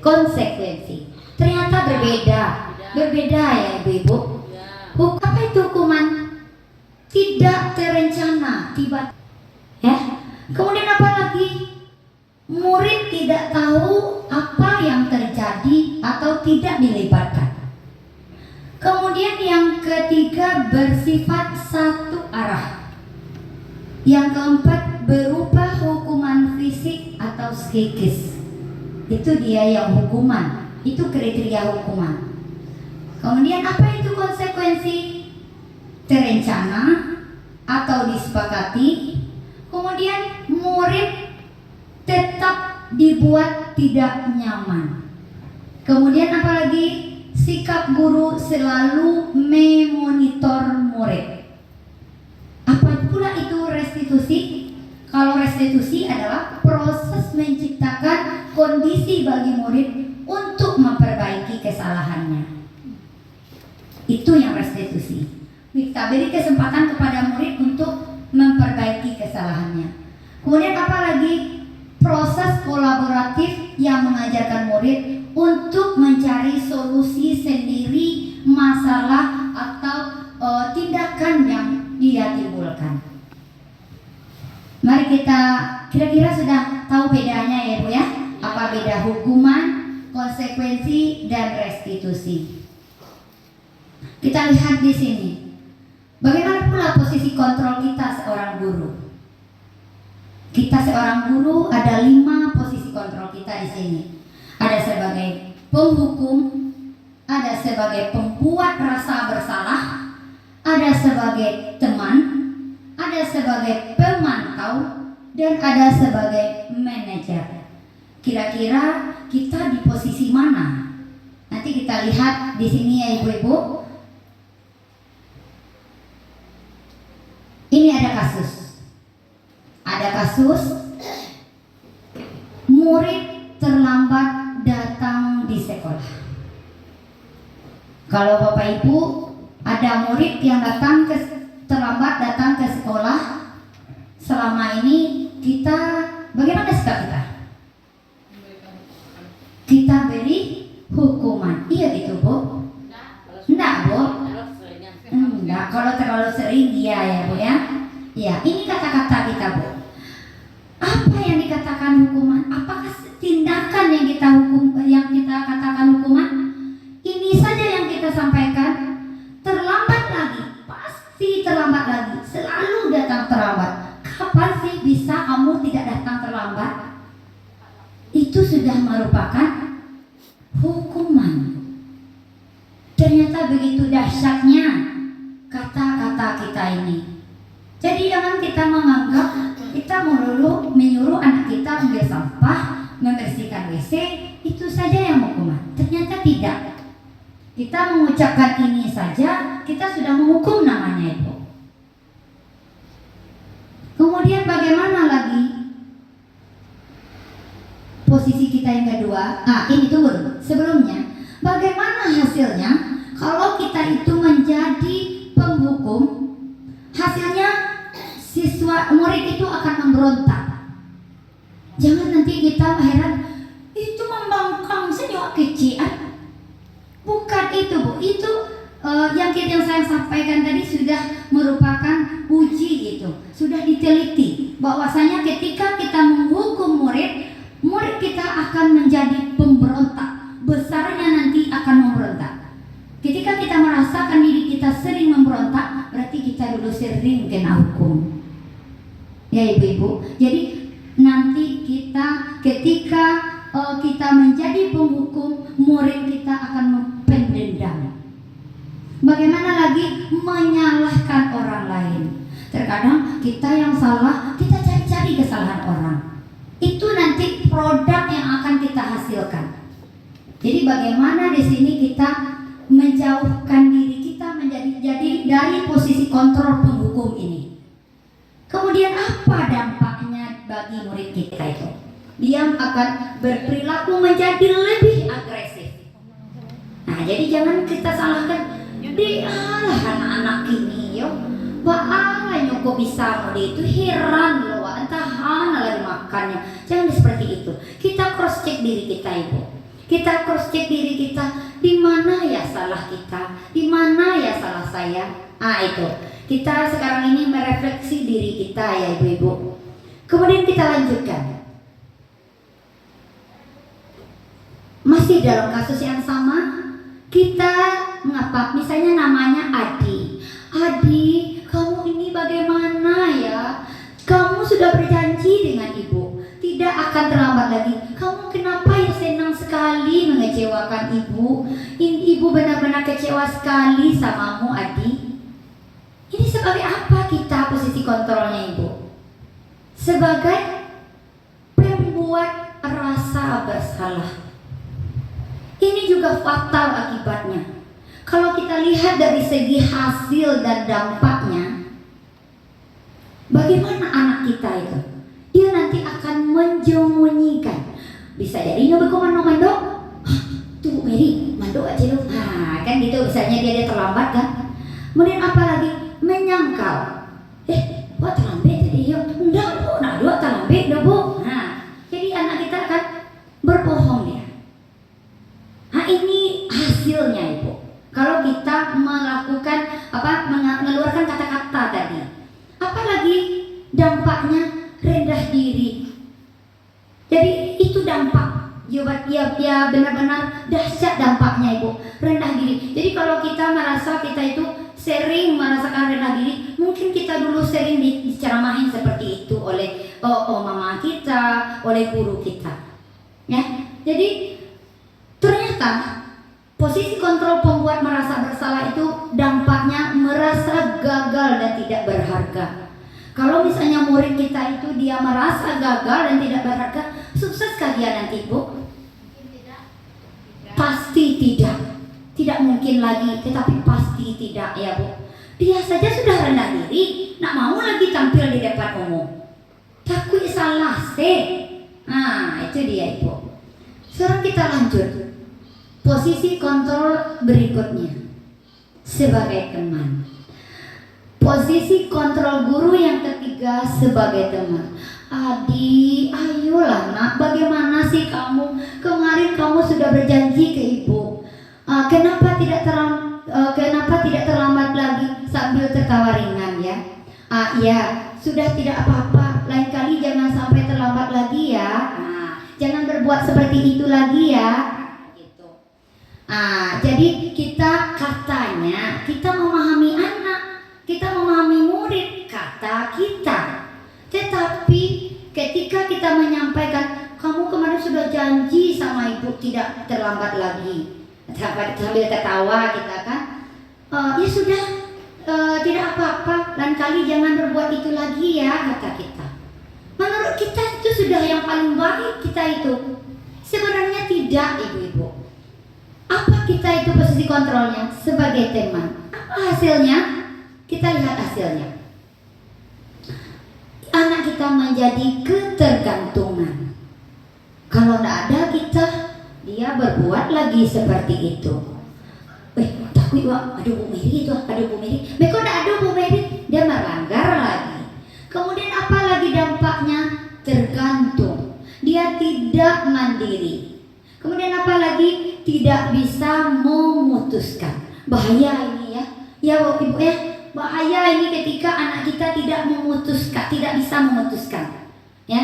S5: konsekuensi. Ternyata berbeda ya Ibu-Ibu. Apa itu hukuman? Tidak terencana, tiba-tiba. Ya. Kemudian apa lagi? Murid tidak tahu apa yang terjadi atau tidak dilibatkan. Kemudian yang ketiga bersifat satu arah. Yang keempat berupa hukuman fisik atau psikis. Itu dia yang hukuman. Itu kriteria hukuman. Kemudian apa itu konsekuensi? Terencana atau disepakati. Kemudian murid tetap dibuat tidak nyaman. Kemudian apalagi? Sikap guru selalu memonitor murid. Apa pula itu restitusi? Kalau restitusi adalah proses menciptakan kondisi bagi murid untuk memperbaiki kesalahannya. Itu yang restitusi. Kita beri kesempatan kepada murid untuk memperbaiki kesalahannya. Kemudian apalagi? Proses kolaboratif yang mengajarkan murid untuk mencari solusi sendiri masalah atau tindakan yang dia timbulkan. Mari kita kira-kira sudah tahu bedanya ya Bu ya? Apa beda hukuman, konsekuensi, dan restitusi. Kita lihat di sini. Bagaimana pula posisi kontrol kita seorang guru? Kita seorang guru ada 5 posisi kontrol kita di sini. Ada sebagai penghukum, ada sebagai pembuat rasa bersalah, ada sebagai teman, ada sebagai pemantau, dan ada sebagai manajer. Kira-kira kita di posisi mana? Nanti kita lihat di sini ya Ibu-ibu. Ini ada kasus. Ada kasus murid terlambat datang di sekolah. Kalau Bapak Ibu ada murid yang terlambat datang ke sekolah, selama ini kita bagaimana sikap kita? Kita beri hukuman. Iya gitu Bu? Enggak Bu? Enggak, kalau terlalu sering iya ya Bu ya. Ya, ini kata-kata kita Bu. Apa yang dikatakan hukuman? Apakah tindakan yang kita katakan hukuman? Ini saja yang kita sampaikan. Terlambat lagi, pasti terlambat lagi. Selalu datang terlambat. Kapan sih bisa kamu tidak datang terlambat? Itu sudah merupakan hukuman. Ternyata begitu dahsyatnya kata-kata kita ini. Jadi jangan kita menganggap kita melulu menyuruh anak kita ambil sampah, membersihkan WC, itu saja yang hukuman. Ternyata tidak. Kita mengucapkan ini saja, kita sudah menghukum namanya itu. Kemudian bagaimana lagi posisi kita yang kedua? Ini tunggu sebelumnya. Bagaimana hasilnya kalau kita itu menjadi penghukum, hasilnya murid itu akan memberontak. Jangan nanti kita heran, itu membangkang senyum kecian. Bukan itu, Bu. Itu yang saya sampaikan tadi sudah merupakan uji gitu. Sudah diteliti bahwasanya ketika kita menghukum murid kita akan menjadi pemberontak. Besarnya nanti akan memberontak. Ketika kita merasakan diri kita sering memberontak, berarti kita dulu sering kena hukum. Ya ibu-ibu. Jadi nanti kita ketika kita menjadi penghukum, murid kita akan mempendendam. Bagaimana lagi menyalahkan orang lain? Terkadang kita yang salah, kita cari-cari kesalahan orang. Itu nanti produk yang akan kita hasilkan. Jadi bagaimana di sini kita menjauhkan diri kita jadi dari posisi kontrol penghukum ini. Kemudian apa dampaknya bagi murid kita itu? Dia akan berperilaku menjadi lebih agresif. Nah, jadi jangan kita salahkan di anak-anak kini yo. Baalah nyoko bisa mode itu heran loh, entah lagi makannya. Jangan seperti itu. Kita cross check diri kita ibu. Kita cross check diri kita, di mana ya salah kita, di mana ya salah saya. Itu. Kita sekarang ini merefleksi diri kita ya ibu-ibu. Kemudian kita lanjutkan. Masih dalam kasus yang sama, kita mengapa? Misalnya namanya Adi. Adi, kamu ini bagaimana ya? Kamu sudah berjanji dengan ibu, tidak akan terlambat lagi. Kamu kenapa ya senang sekali mengecewakan ibu? Ibu benar-benar kecewa sekali samamu Adi. Ini sebagai apa kita posisi kontrolnya ibu? Sebagai pembuat rasa bersalah. Ini juga fatal akibatnya. Kalau kita lihat dari segi hasil dan dampaknya, bagaimana anak kita itu? Dia nanti akan menjemunyikan. Bisa jadi nyoba komando-mando. Tuh Mary, mando aja lu. Kan gitu misalnya dia terlambat kan. Kemudian apa lagi? Menyangkal. Buat terlambat jadi yuk. Enggak bu, nah dua terlambat dah bu. Jadi anak kita akan berbohong dia. Ini hasilnya ibu. Kalau kita melakukan mengeluarkan kata-kata tadi, apalagi dampaknya rendah diri. Jadi itu dampak. Ya benar-benar dahsyat dampaknya ibu. Rendah diri. Jadi kalau kita merasa kita itu sering merasakan rendah diri, mungkin kita dulu sering diceramahin seperti itu oleh mama kita, oleh guru kita. Ya, jadi ternyata posisi kontrol pembuat merasa bersalah itu dampaknya merasa gagal dan tidak berharga. Kalau misalnya murid kita itu dia merasa gagal dan tidak berharga, sukseskah dia nanti bu? Pasti tidak. Tidak mungkin lagi, tetapi pasti tidak ya bu. Dia saja sudah rendah diri, nak mau lagi tampil di depan umum. Takut salah sih. Itu dia ibu. Sekarang kita lanjut. Posisi kontrol berikutnya sebagai teman. Posisi kontrol guru yang ketiga sebagai teman. Adi, ayolah nak, bagaimana sih kamu? Kemarin kamu sudah berjanji ke ibu. Kenapa tidak terlambat lagi sambil tertawa ringan ya? Ya, sudah tidak apa-apa. Lain kali jangan sampai terlambat lagi ya. Jangan berbuat seperti itu lagi ya. Jadi kita katanya kita memahami anak, kita memahami murid, kata kita. Tetapi ketika kita menyampaikan, kamu kemarin sudah janji sama ibu tidak terlambat lagi, sambil tertawa kita kan, ya sudah, tidak apa-apa, lain kali jangan berbuat itu lagi ya, kata kita. Menurut kita itu sudah yang paling baik kita itu. Sebenarnya tidak ibu-ibu. Apa kita itu posisi kontrolnya sebagai teman? Apa hasilnya? Kita lihat hasilnya. Anak kita menjadi ketergantungan. Kalau tidak ada kita, dia berbuat lagi seperti itu. takut wah, aduh Bu Mary itu, aduh Bu Mary. Mereka udah aduh Bu Mary, dia melanggar lagi. Kemudian apa lagi dampaknya? Tergantung. Dia tidak mandiri. Kemudian apa lagi? Tidak bisa memutuskan. Bahaya ini ya. Ya Ibu ya, bahaya ini ketika anak kita tidak memutuskan, tidak bisa memutuskan. Ya.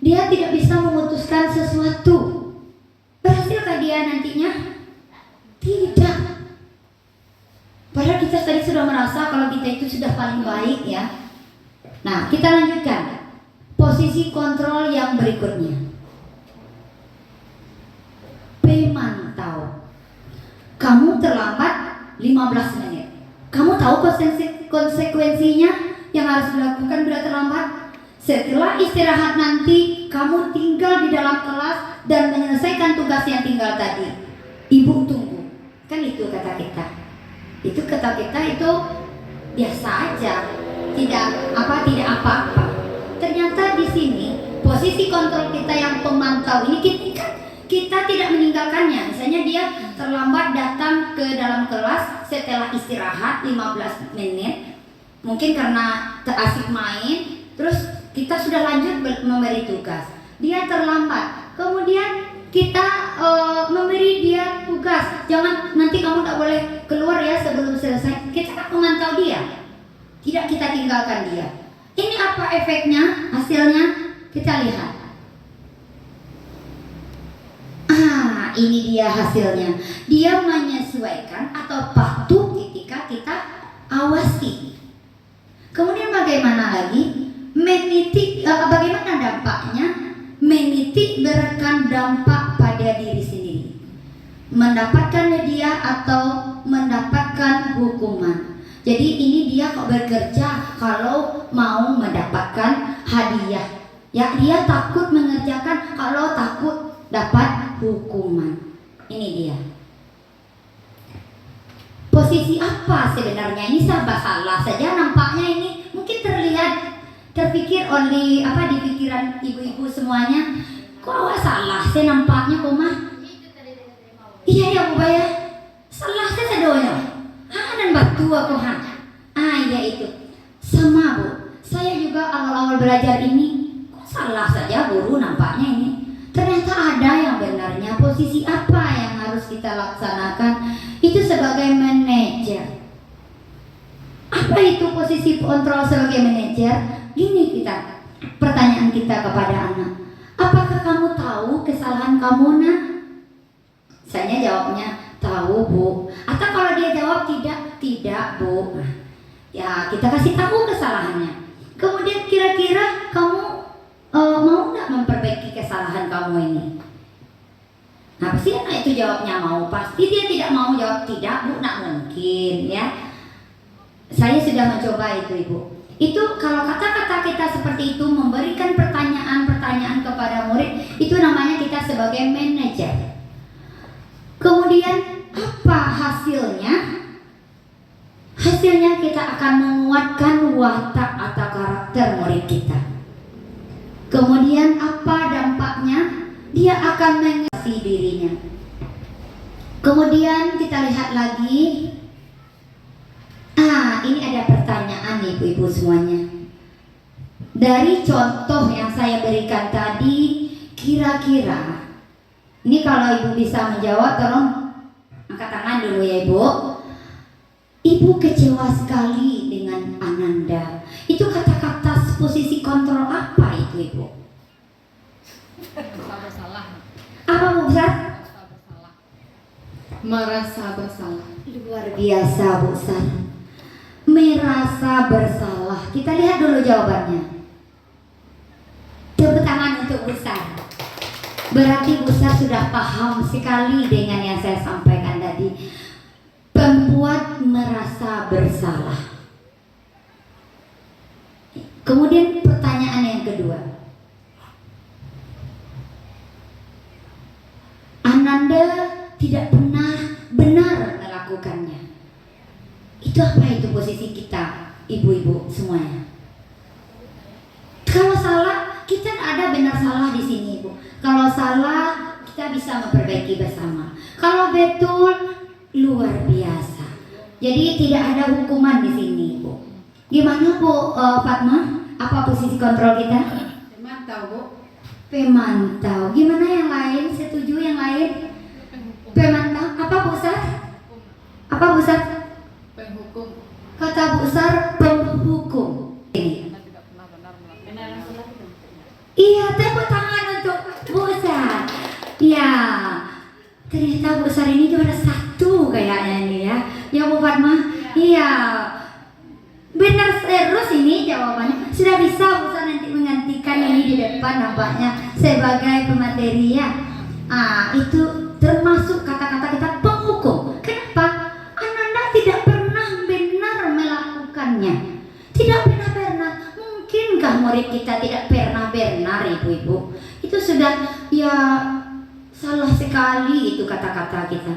S5: Dia tidak bisa memutuskan sesuatu. Berhasilkah dia nantinya? Tidak. Padahal kita tadi sudah merasa kalau kita itu sudah paling baik ya. Nah, kita lanjutkan. Posisi kontrol yang berikutnya. Pemantau. Kamu terlambat 15 menit. Kamu tahu konsekuensinya yang harus dilakukan bila terlambat? Setelah istirahat nanti, kamu tinggal di dalam kelas dan menyelesaikan tugas yang tinggal tadi. Ibu tunggu. Kan itu kata kita. Itu kata kita itu biasa aja. Tidak apa-apa. Ternyata di sini posisi kontrol kita yang pemantau ini kita tidak meninggalkannya. Misalnya dia terlambat datang ke dalam kelas setelah istirahat 15 menit. Mungkin karena terasik main, terus kita sudah lanjut memberi tugas. Dia terlambat. Kemudian kita memberi dia tugas. Jangan nanti kamu tak boleh keluar ya sebelum selesai. Kita akan memantau dia. Tidak kita tinggalkan dia. Ini apa efeknya? Hasilnya kita lihat. Ini dia hasilnya. Dia menyesuaikan atau patuh ketika kita awasi. Kemudian bagaimana lagi? Bagaimana dampaknya? Menitik beratkan dampak pada diri sendiri. Mendapatkan hadiah atau mendapatkan hukuman. Jadi ini dia kok bekerja kalau mau mendapatkan hadiah. Ya dia takut mengerjakan kalau takut dapat hukuman. Ini dia. Posisi apa sebenarnya? Ini serba salah saja nampaknya ini mungkin terpikir oleh di pikiran ibu-ibu semuanya. Kok awak salah? Saya nampaknya koma. Iya ya Bu ya. Salah saya sedoyo. Dan batu aku iya itu. Sama Bu. Saya juga awal-awal belajar ini kok salah saja guru nampaknya ini. Ternyata ada yang benarnya. Posisi apa yang harus kita laksanakan? Itu sebagai manajer. Apa itu posisi kontrol sebagai manajer? Gini pertanyaan kita kepada anak. Apakah kamu tahu kesalahan kamu nak? Saya jawabnya tahu Bu. Atau kalau dia jawab tidak Bu. Ya kita kasih tahu kesalahannya. Kemudian kira-kira kamu mau nggak memperbaiki kesalahan kamu ini? Nah pasti anak itu jawabnya mau. Pasti dia tidak mau jawab tidak Bu, nak mungkin ya. Saya sudah mencoba itu Ibu. Itu kalau kata-kata kita seperti itu memberikan pertanyaan-pertanyaan kepada murid, itu namanya kita sebagai manajer. Kemudian apa hasilnya? Hasilnya kita akan menguatkan watak atau karakter murid kita. Kemudian apa dampaknya? Dia akan mengasihi dirinya. Kemudian kita lihat lagi. Ini ada pertanyaan nih ibu-ibu semuanya. Dari contoh yang saya berikan tadi, kira-kira ini kalau ibu bisa menjawab, tolong angkat tangan dulu ya ibu. Ibu kecewa sekali dengan Ananda. Itu kata-kata posisi kontrol apa itu ibu?
S2: Merasa bersalah.
S5: Apa Bu Ustaz?
S2: Merasa bersalah.
S5: Luar biasa Bu Ustaz. Merasa bersalah. Kita lihat dulu jawabannya. Tepuk tangan untuk Bu Ustaz. Berarti Bu Ustaz sudah paham sekali dengan yang saya sampaikan tadi. Pembuat merasa bersalah. Kemudian pertanyaan yang kedua. Ananda tidak pernah benar melakukannya. Itu apa itu posisi kita, ibu-ibu semuanya? Kalau salah, kita ada benar salah di sini, Bu. Kalau salah, kita bisa memperbaiki bersama. Kalau betul, luar biasa. Jadi tidak ada hukuman di sini, Bu. Gimana Bu Fatma? Apa posisi kontrol kita?
S3: Mantap, Bu.
S5: Pemantau. Gimana yang lain? Setuju yang lain? Pemantau. Apa Bu Sar? Apa Bu Sar?
S3: Penghukum.
S5: Kata Bu Sar, penghukum. Ini. Iya, tepuk tangan untuk Bu Sar. Iya. Ternyata Bu Sar ini juara 1 kayaknya ini ya. Ya Bu Fatma? Iya. Benar terus ini jawabannya. Sudah bisa Bu Sar nanti menggantikan ini di depan nampaknya sebagai pemateri ya. Itu termasuk kata-kata kita penghukum. Kenapa? Ananda tidak pernah benar melakukannya. Tidak pernah. Mungkinkah murid kita tidak pernah benar, ibu-ibu? Itu sudah ya salah sekali itu kata-kata kita.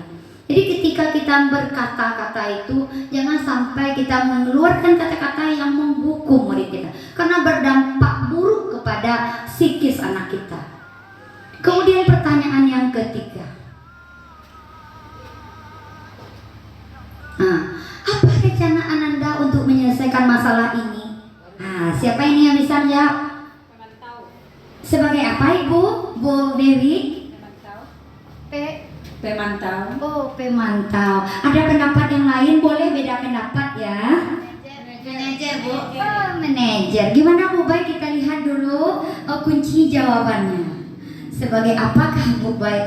S5: Jadi ketika kita berkata-kata itu, jangan sampai kita mengeluarkan kata-kata yang menghukum murid kita, karena berdampak buruk kepada psikis anak kita. Kemudian pertanyaan yang ketiga, apa rencana Ananda untuk menyelesaikan masalah ini? Siapa ini yang bisa menjawab? Sebagai apa Ibu? Bu Dewi?
S1: Pemantau.
S5: Oh, pemantau. Ada pendapat yang lain? Boleh beda pendapat ya?
S3: Manajer, Bu.
S5: Oh, manajer. Gimana Bu Bay? Kita lihat dulu kunci jawabannya. Sebagai apakah Bu Bay?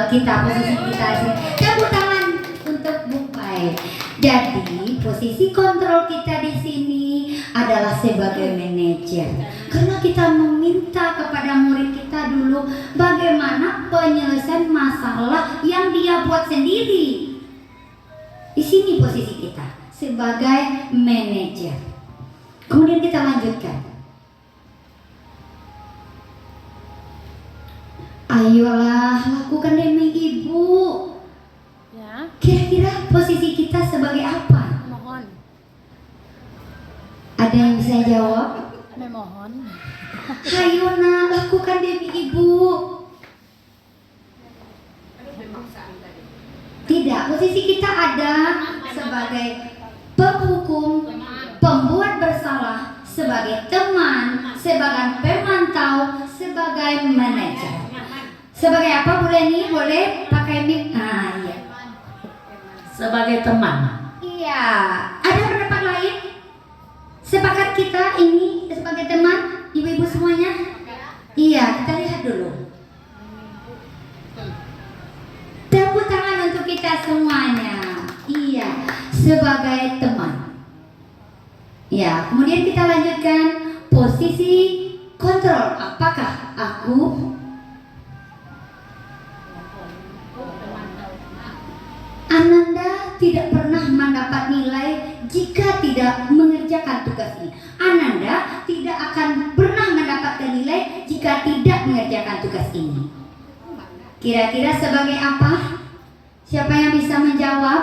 S5: Kita posisi kita sini. Tepuk tangan untuk Bu Bay. Jadi posisi kontrol kita di sini adalah sebagai manajer. Karena kita meminta kepada murid kita dulu bagaimana penyelesaian masalah yang dia buat sendiri. Di sini posisi kita sebagai manajer. Kemudian kita lanjutkan. Ayolah, lakukan demi Ibu.
S2: Ya,
S5: Kira-kira posisi kita sebagai apa?
S2: mohon.
S5: Ada yang bisa jawab?
S2: Memohon.
S5: Ayo nak, lakukan demi Ibu. Tidak, posisi kita ada sebagai penghukum, pembuat bersalah, sebagai teman, sebagai pemantau, sebagai manajer. Sebagai apa boleh nih? Boleh pakai mic? Iya.
S1: Sebagai teman.
S5: Iya. Ada pendapat lain? Sepakat kita ini sebagai teman, ibu-ibu semuanya? Iya, kita lihat dulu. Tepuk tangan untuk kita semuanya. Iya, sebagai teman. Ya, kemudian kita lanjutkan posisi kontrol. Apakah aku Ananda tidak pernah mendapat nilai jika tidak mengerjakan tugas ini. Ananda tidak akan pernah mendapatkan nilai jika tidak mengerjakan tugas ini. Kira-kira sebagai apa? Siapa yang bisa menjawab?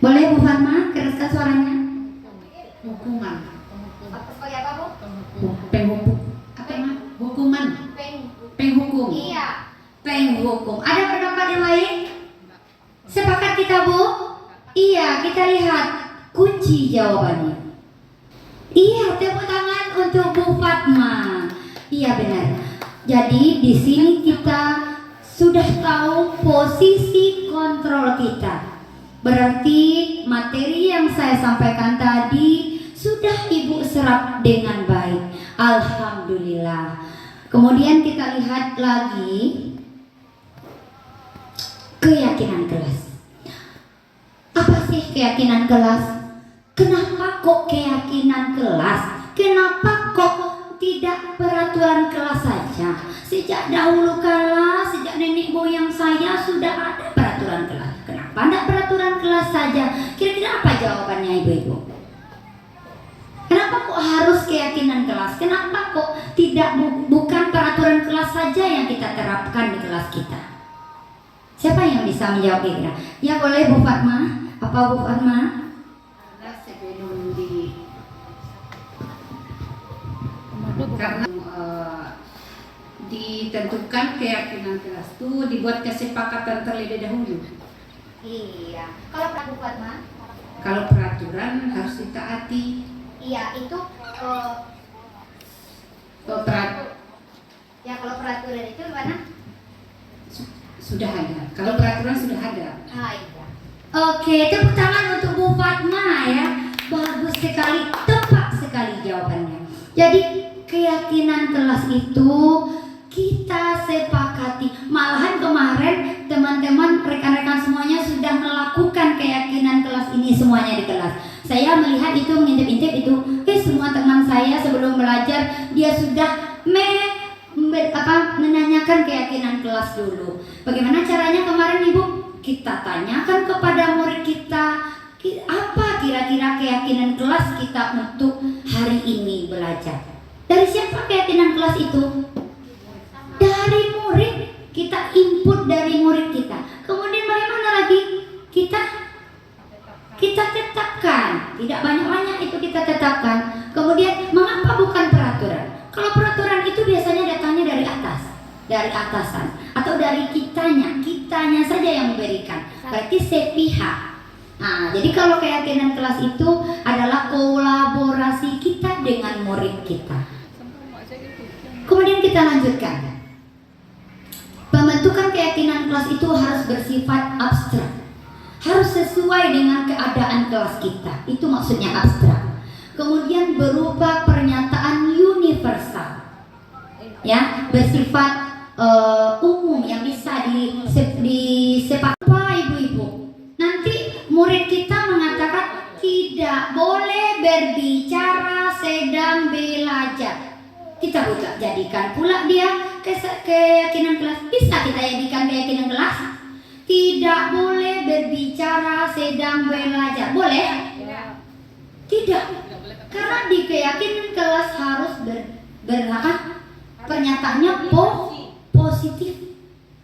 S5: Boleh Bu Fatma, keraskan suaranya.
S3: Hukuman.
S5: Sebagai apa Bu?
S3: Penghukum.
S5: Apa yang?
S3: Hukuman. Penghukum.
S5: Iya, penghukum. Ada pendapat yang lain? Sepakat kita Bu? Iya, kita lihat kunci jawabannya. Iya, tepuk tangan untuk Bu Fatma. Iya benar. Jadi di sini kita sudah tahu posisi kontrol kita. Berarti materi yang saya sampaikan tadi sudah Ibu serap dengan baik. Alhamdulillah. Kemudian kita lihat lagi keyakinan kelas. Apa sih keyakinan kelas? Kenapa kok keyakinan kelas? Kenapa kok tidak peraturan kelas saja? Sejak dahulu kala, sejak nenek moyang saya sudah ada peraturan kelas. Kenapa tidak peraturan kelas saja? Kira-kira apa jawabannya ibu-ibu? Kenapa kok harus keyakinan kelas? Kenapa kok tidak bukan peraturan kelas saja yang kita terapkan di kelas kita? Siapa yang bisa menjawab kira-kira? Ya boleh Bu Fatma. Apa Bu Fatma?
S3: Sebelum karena
S6: ditentukan keyakinan kelas itu dibuat kesepakatan terlebih dahulu.
S5: Iya. Kalau Prabu Fatma?
S6: Kalau peraturan harus ditaati.
S5: Iya, itu ya kalau peraturan itu gimana?
S6: Sudah ada. Kalau peraturan sudah ada.
S5: Ah, iya. Oke, tepuk tangan untuk Bu Fatma ya. Bagus sekali, tepat sekali jawabannya. Jadi keyakinan kelas itu kita sepakati. Malahan kemarin teman-teman rekan-rekan semuanya sudah melakukan keyakinan kelas ini semuanya di kelas. Saya melihat itu, mengintip-intip itu, semua teman saya sebelum belajar dia sudah menanyakan keyakinan kelas dulu. Bagaimana caranya kemarin Ibu? Kita tanyakan kepada murid kita, apa kira-kira keyakinan kelas kita untuk hari ini belajar. Dari siapa keyakinan kelas itu? Dari murid. Kita input dari murid kita. Kemudian bagaimana lagi? Kita tetapkan. Tidak banyak-banyak itu kita tetapkan. Kemudian mengapa bukan peraturan? Kalau peraturan itu biasanya datangnya dari atas, dari atasan, atau dari kitanya saja yang memberikan. Berarti sepihak. Nah, jadi kalau keyakinan kelas itu adalah kolaborasi kita dengan murid kita. Kemudian kita lanjutkan. Pembentukan keyakinan kelas itu harus bersifat abstrak. Harus sesuai dengan keadaan kelas kita. Itu maksudnya abstrak. Kemudian berupa pernyataan universal. Ya, bersifat umum yang bisa disepakati ibu-ibu. Nanti murid kita mengatakan tidak boleh berbicara sedang belajar. Kita buka jadikan pula dia keyakinan kelas. Bisa kita jadikan keyakinan kelas. Tidak boleh berbicara sedang belajar. Boleh? Tidak. Karena di keyakinan kelas harus pernyataannya positif.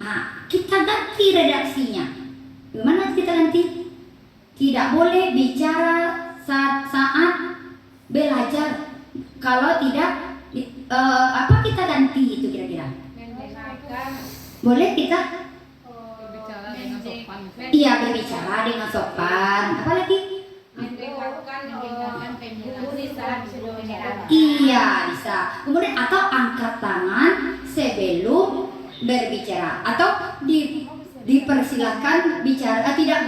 S5: Nah, kita ganti redaksinya. Gimana kita ganti? Tidak boleh bicara saat belajar. Kalau tidak, apa kita ganti itu kira-kira? Boleh kita? Iya, berbicara dengan sopan. Apa lagi? Iya, bisa. Kemudian atau angkat tangan sebelum berbicara, atau dipersilakan bicara. Tidak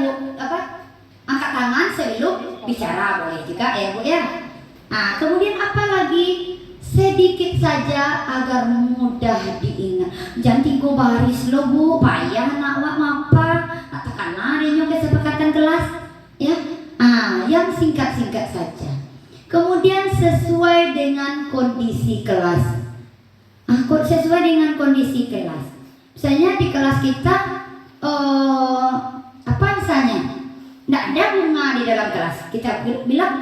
S5: angkat tangan sebelum bicara boleh juga ya Bu ya. Nah, kemudian apa lagi? Sedikit saja agar mudah diingat. Jangan tiga baris lo Bu, payah nak apa? Katakanlah ada kesepakatan kelas ya. Yang singkat-singkat saja. Kemudian sesuai dengan kondisi kelas. Sesuai dengan kondisi kelas. Misalnya di kelas kita apa misalnya? Tidak ada bunga di dalam kelas. Kita bilang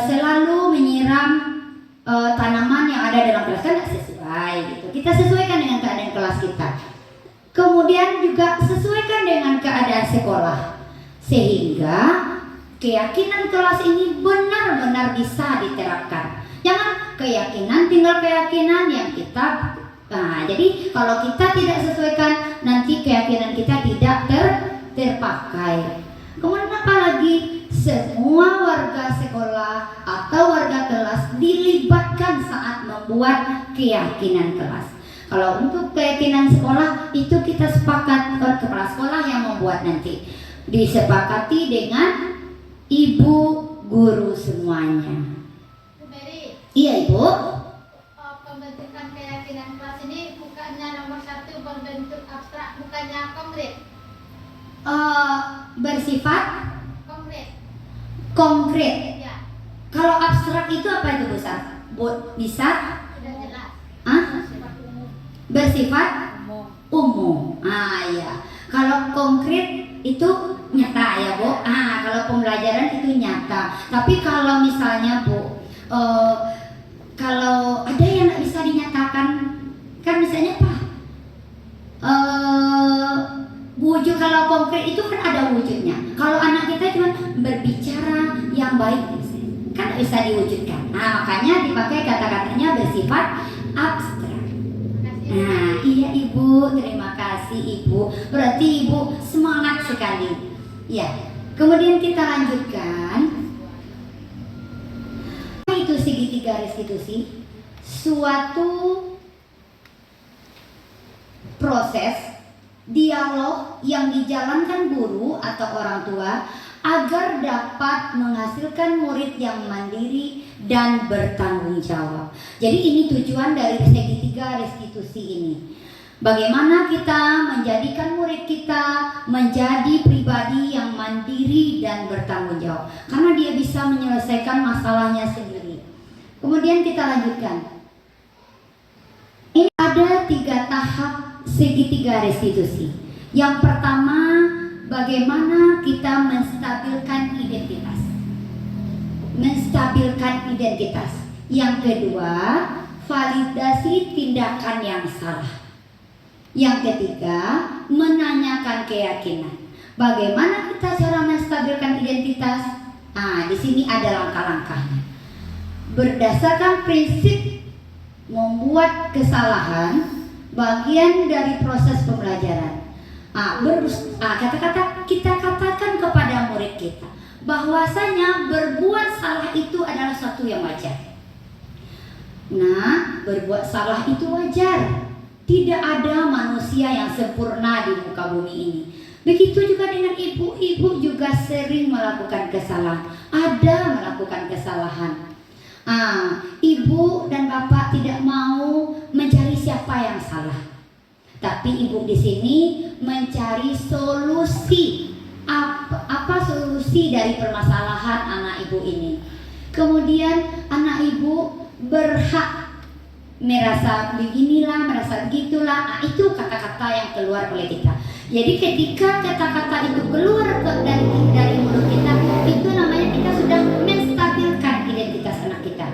S5: selalu menyiram tanaman yang ada dalam kelas, kan tidak sesuai gitu. Kita sesuaikan dengan keadaan kelas kita. Kemudian juga sesuaikan dengan keadaan sekolah, sehingga keyakinan kelas ini benar-benar bisa diterapkan. Jangan keyakinan tinggal keyakinan yang kita. Nah, jadi kalau kita tidak sesuaikan, nanti keyakinan kita tidak terpakai. Kemudian apa lagi? Semua warga sekolah atau warga kelas dilibatkan saat membuat keyakinan kelas. Kalau untuk keyakinan sekolah itu kita sepakat, kepala sekolah yang membuat nanti. Disepakati dengan ibu guru semuanya.
S2: Bu Mary.
S5: Iya Ibu.
S2: Pembentukan keyakinan kelas ini bukannya nomor 1 berbentuk abstrak, bukannya konkret.
S5: Bersifat
S2: Konkret.
S5: konkret.
S2: Ya,
S5: Kalau abstrak itu apa itu Bu? Bisa?
S2: sudah jelas.
S5: Bersifat umum. Ya. Kalau konkret itu nyata ya Bu. Kalau pembelajaran itu nyata. Tapi kalau misalnya Bu, kalau ada yang nggak bisa dinyatakan, kan misalnya apa? Wujud kalau konkret itu kan ada wujudnya. Kalau anak kita cuma berbicara yang baik, kan nggak bisa diwujudkan. Makanya dipakai kata-katanya bersifat abstrak. Nah, iya Ibu, terima kasih Ibu. Berarti Ibu semangat sekali. Ya. Kemudian kita lanjutkan. Itu segitiga restitusi, suatu proses dialog yang dijalankan guru atau orang tua agar dapat menghasilkan murid yang mandiri dan bertanggung jawab. Jadi ini tujuan dari segitiga restitusi ini. Bagaimana kita menjadikan murid kita menjadi pribadi yang mandiri dan bertanggung jawab, karena dia bisa menyelesaikan masalahnya sendiri. Kemudian kita lanjutkan. Ini ada 3 tahap segitiga restitusi. Yang pertama, bagaimana kita menstabilkan identitas. Yang kedua, validasi tindakan yang salah. Yang ketiga, menanyakan keyakinan. Bagaimana kita cara menstabilkan identitas? Di sini ada langkah-langkahnya. Berdasarkan prinsip membuat kesalahan bagian dari proses pembelajaran. Kita katakan kepada murid kita bahwasanya berbuat salah itu adalah suatu yang wajar. Nah, berbuat salah itu wajar. Tidak ada manusia yang sempurna di muka bumi ini. Begitu juga dengan ibu juga sering melakukan kesalahan. Ada melakukan kesalahan. Ibu dan bapak tidak mau mencari siapa yang salah. Tapi ibu di sini mencari solusi. Apa solusi dari permasalahan anak ibu ini? Kemudian anak ibu berhak merasa beginilah, merasa begitulah. Itu kata-kata yang keluar oleh kita. Jadi ketika kata-kata itu keluar dari mulut kita, itu namanya kita sudah menstabilkan identitas anak kita.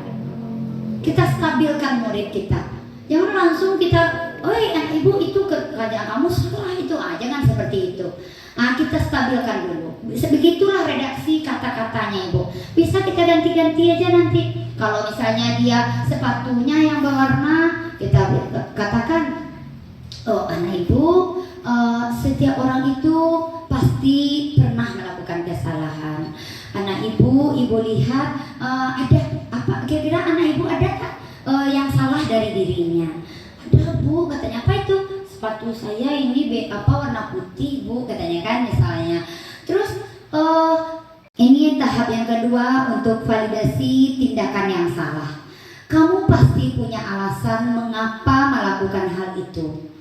S5: Kita stabilkan murid kita. Jangan langsung kita, anak ibu itu kerjaan kamu salah itu, jangan seperti itu. Kita stabilkan dulu. Begitulah redaksi kata-katanya ibu. Bisa kita ganti-ganti aja nanti. Kalau misalnya dia sepatunya yang berwarna, kita katakan, anak ibu, setiap orang itu pasti pernah melakukan kesalahan. Anak ibu lihat ada apa? Kira-kira anak ibu ada tak yang salah dari dirinya? Ada bu, katanya. Apa itu? Sepatu saya ini warna putih bu, katanya kan misalnya. Terus ini tahap yang kedua untuk validasi tindakan yang salah. Kamu pasti punya alasan mengapa melakukan hal itu.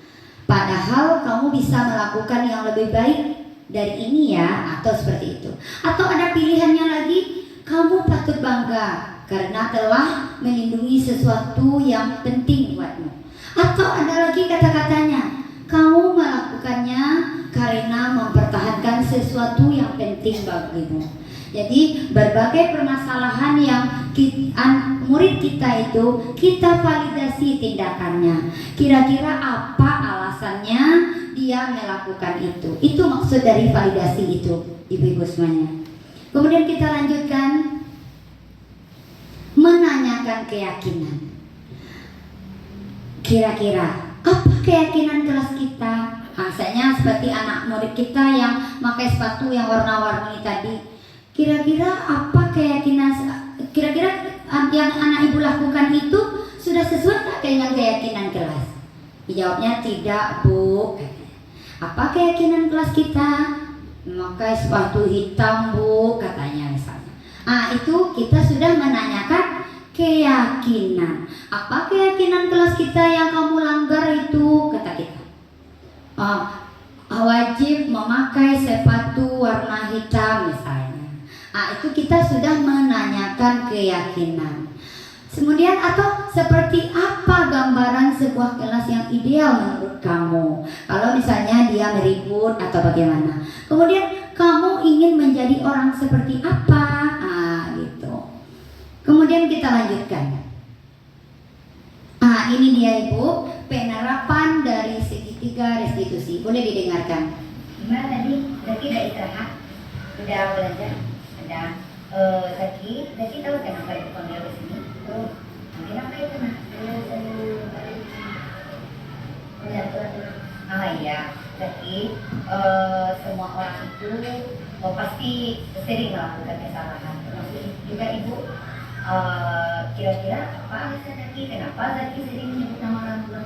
S5: Padahal kamu bisa melakukan yang lebih baik dari ini ya, atau seperti itu. Atau ada pilihannya lagi, kamu patut bangga karena telah melindungi sesuatu yang penting buatmu. Atau ada lagi kata-katanya, kamu melakukannya karena mempertahankan sesuatu yang penting bagimu. Jadi berbagai permasalahan yang murid kita itu kita validasi tindakannya. Kira-kira apa alasannya dia melakukan itu? Itu maksud dari validasi itu, ibu-ibu semuanya. Kemudian kita lanjutkan menanyakan keyakinan. Kira-kira apa keyakinan kelas kita? Misalnya seperti anak murid kita yang pakai sepatu yang warna-warni tadi. Kira-kira apa keyakinan? Kira-kira yang anak ibu lakukan itu sudah sesuai tak dengan keyakinan kelas? Dijawabnya tidak bu. Apa keyakinan kelas kita? Memakai sepatu hitam bu, katanya misalnya. Itu kita sudah menanyakan keyakinan. Apa keyakinan kelas kita yang kamu langgar itu? Kata kita. Wajib memakai sepatu warna hitam misalnya. Itu kita sudah menanyakan keyakinan. Kemudian atau seperti apa gambaran sebuah kelas yang ideal menurut kamu? Kalau misalnya dia meribut atau bagaimana? Kemudian kamu ingin menjadi orang seperti apa? Gitu. Kemudian kita lanjutkan. Ini dia ibu, penerapan dari segitiga restitusi. Boleh didengarkan?
S7: Gimana tadi? Zaki udah istirahat? Udah belajar? Udah. Zaki tahu kenapa dipanggil ke sini? Kenapa itu nah? Iya, jadi semua orang itu pasti sering melakukan kesalahan. Termasuk juga ibu. Kira-kira apa alasan Zaki? Kenapa Zaki sering menyebut nama orang tua?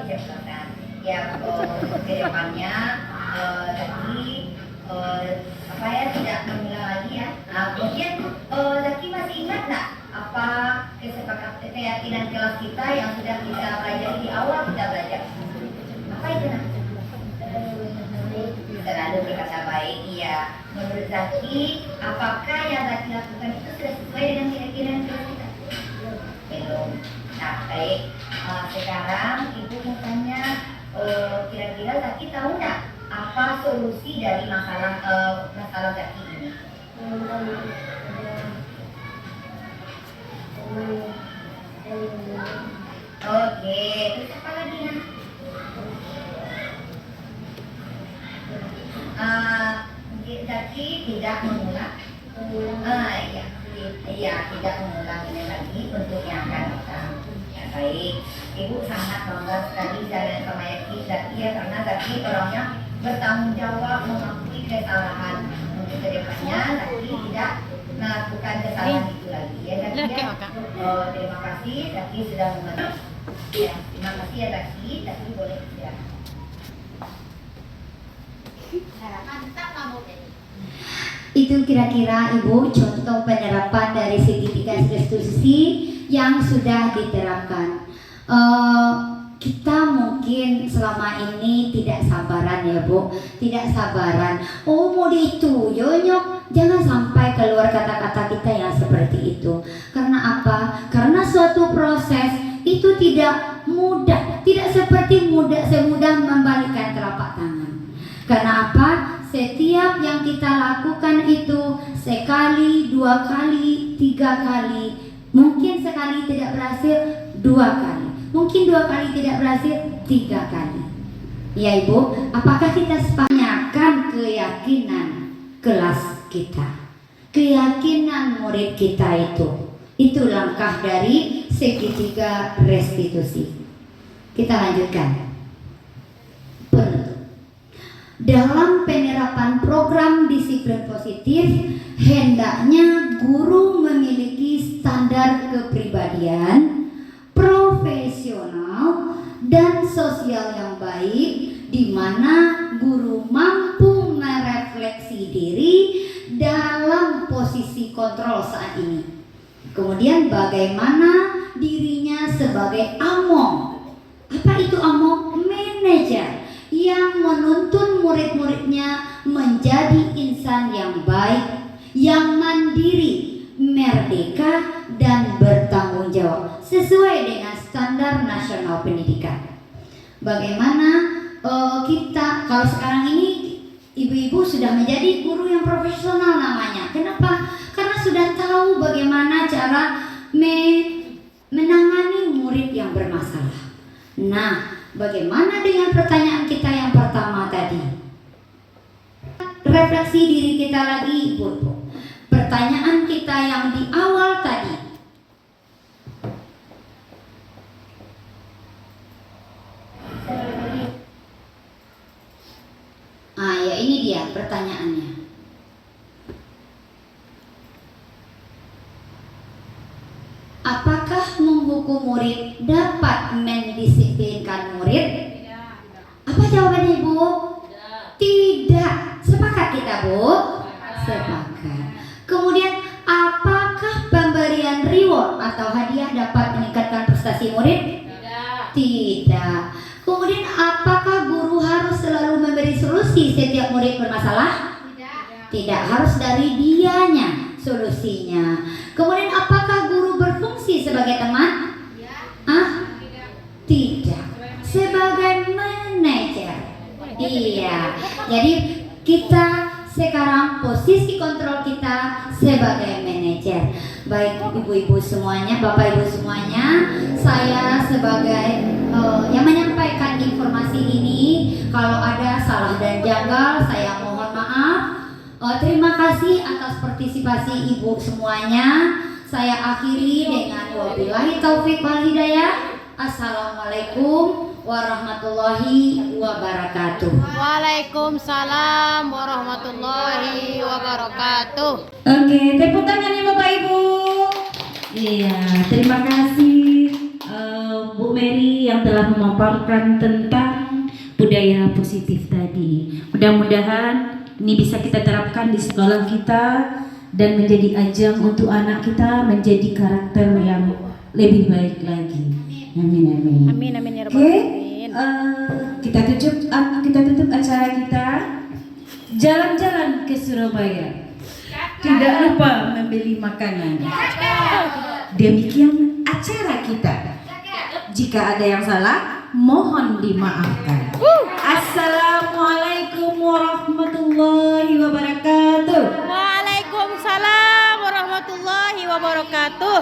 S7: Kecepatan. Ya, ke depannya Zaki tidak mengulang lagi ya. Nah, kemudian Zaki masih ingat nggak apa keyakinan kelas kita yang sudah kita pelajari di awal kita belajar? Apa itu nak? Selalu berkata baik. Iya. Menurut Zaki, apakah yang Zaki lakukan itu sudah sesuai dengan keyakinan kelas kita? Belum. Nah, baik. Sekarang ibu mau tanya, kira-kira Zaki tahu nggak apa solusi dari masalah Zaki ini? Oke, terus apa lagi nak? Zaki tidak mengulang. Iya, tidak mengulang ini lagi untuk yang akan datang. Ya, baik. Ibu sangat bangga sekali dengan sama Zaki ya, karena Zaki orangnya bertanggung jawab, mengakui kesalahan. Untuk kedepannya Zaki tidak melakukan kesalahan itu lagi ya Zaki ya. Terima kasih Zaki sudah membantu. Ya, terima kasih ya Zaki boleh istirahat.
S2: Mantap kamu ini.
S5: Itu kira-kira Ibu contoh penerapan dari segitiga restitusi yang sudah diterapkan. Kita mungkin selama ini tidak sabaran ya Bu, tidak sabaran. Oh mau itu, yonyok, jangan sampai keluar kata-kata kita yang seperti itu. Karena apa? Karena suatu proses itu tidak mudah, tidak semudah membalikkan telapak tangan. Karena apa? Setiap yang kita lakukan itu sekali, 2 kali, 3 kali, mungkin sekali tidak berhasil, 2 kali, mungkin 2 kali tidak berhasil, 3 kali. Ya Ibu, apakah kita sepanyakan keyakinan kelas kita, keyakinan murid kita itu? Itu langkah dari segitiga restitusi. Kita lanjutkan. Dalam penerapan program disiplin positif, hendaknya guru memiliki standar kepribadian, profesional, dan sosial yang baik, di mana guru mampu merefleksi diri dalam posisi kontrol saat ini. Kemudian bagaimana dirinya sebagai among. Apa itu among? Manajer yang menuntun murid-muridnya menjadi insan yang baik, yang mandiri, merdeka, dan bertanggung jawab sesuai dengan standar nasional pendidikan. Bagaimana kita, kalau sekarang ini ibu-ibu sudah menjadi guru yang profesional namanya. Kenapa? Karena sudah tahu bagaimana cara menangani murid yang bermasalah. Nah, bagaimana dengan pertanyaan kita yang pertama tadi? Refleksi diri kita lagi, Ibu. Pertanyaan kita yang di awal tadi. Ya ini dia pertanyaannya. Apakah menghukum murid dapat mendisiplinkan murid? Apa jawabannya Ibu? Tidak. Sepakat kita Bu? Sepakat. Kemudian apakah pemberian reward atau hadiah dapat meningkatkan prestasi murid? Tidak. Kemudian apakah guru harus selalu memberi solusi setiap murid bermasalah? Tidak, harus dari dianya solusinya. Kemudian apakah guru berfungsi sebagai teman? Tidak. Sebagai manajer. Iya. Jadi kita sekarang posisi kontrol kita sebagai manajer. Baik ibu-ibu semuanya, bapak ibu semuanya, saya sebagai yang menyampaikan informasi ini, kalau ada salah dan janggal saya mohon maaf. Terima kasih atas partisipasi ibu semuanya. Saya akhiri dengan wabillahi taufik wal hidayah. Assalamualaikum warahmatullahi wabarakatuh.
S2: Waalaikumsalam warahmatullahi wabarakatuh.
S1: Oke, tepuk tangannya Bapak Ibu. Iya, terima kasih Bu Mary yang telah memaparkan tentang budaya positif tadi. Mudah-mudahan ini bisa kita terapkan di sekolah kita dan menjadi ajang untuk anak kita menjadi karakter yang lebih baik lagi. Amin amin.
S2: Amin amin ya rabbal
S1: Oke,
S2: alamin.
S1: kita tutup acara kita. Jalan-jalan ke Surabaya. Tidak lupa membeli makanan. Demikian acara kita. Jika ada yang salah, mohon dimaafkan. Assalamualaikum warahmatullahi wabarakatuh.
S2: Waalaikumsalam warahmatullahi wabarakatuh.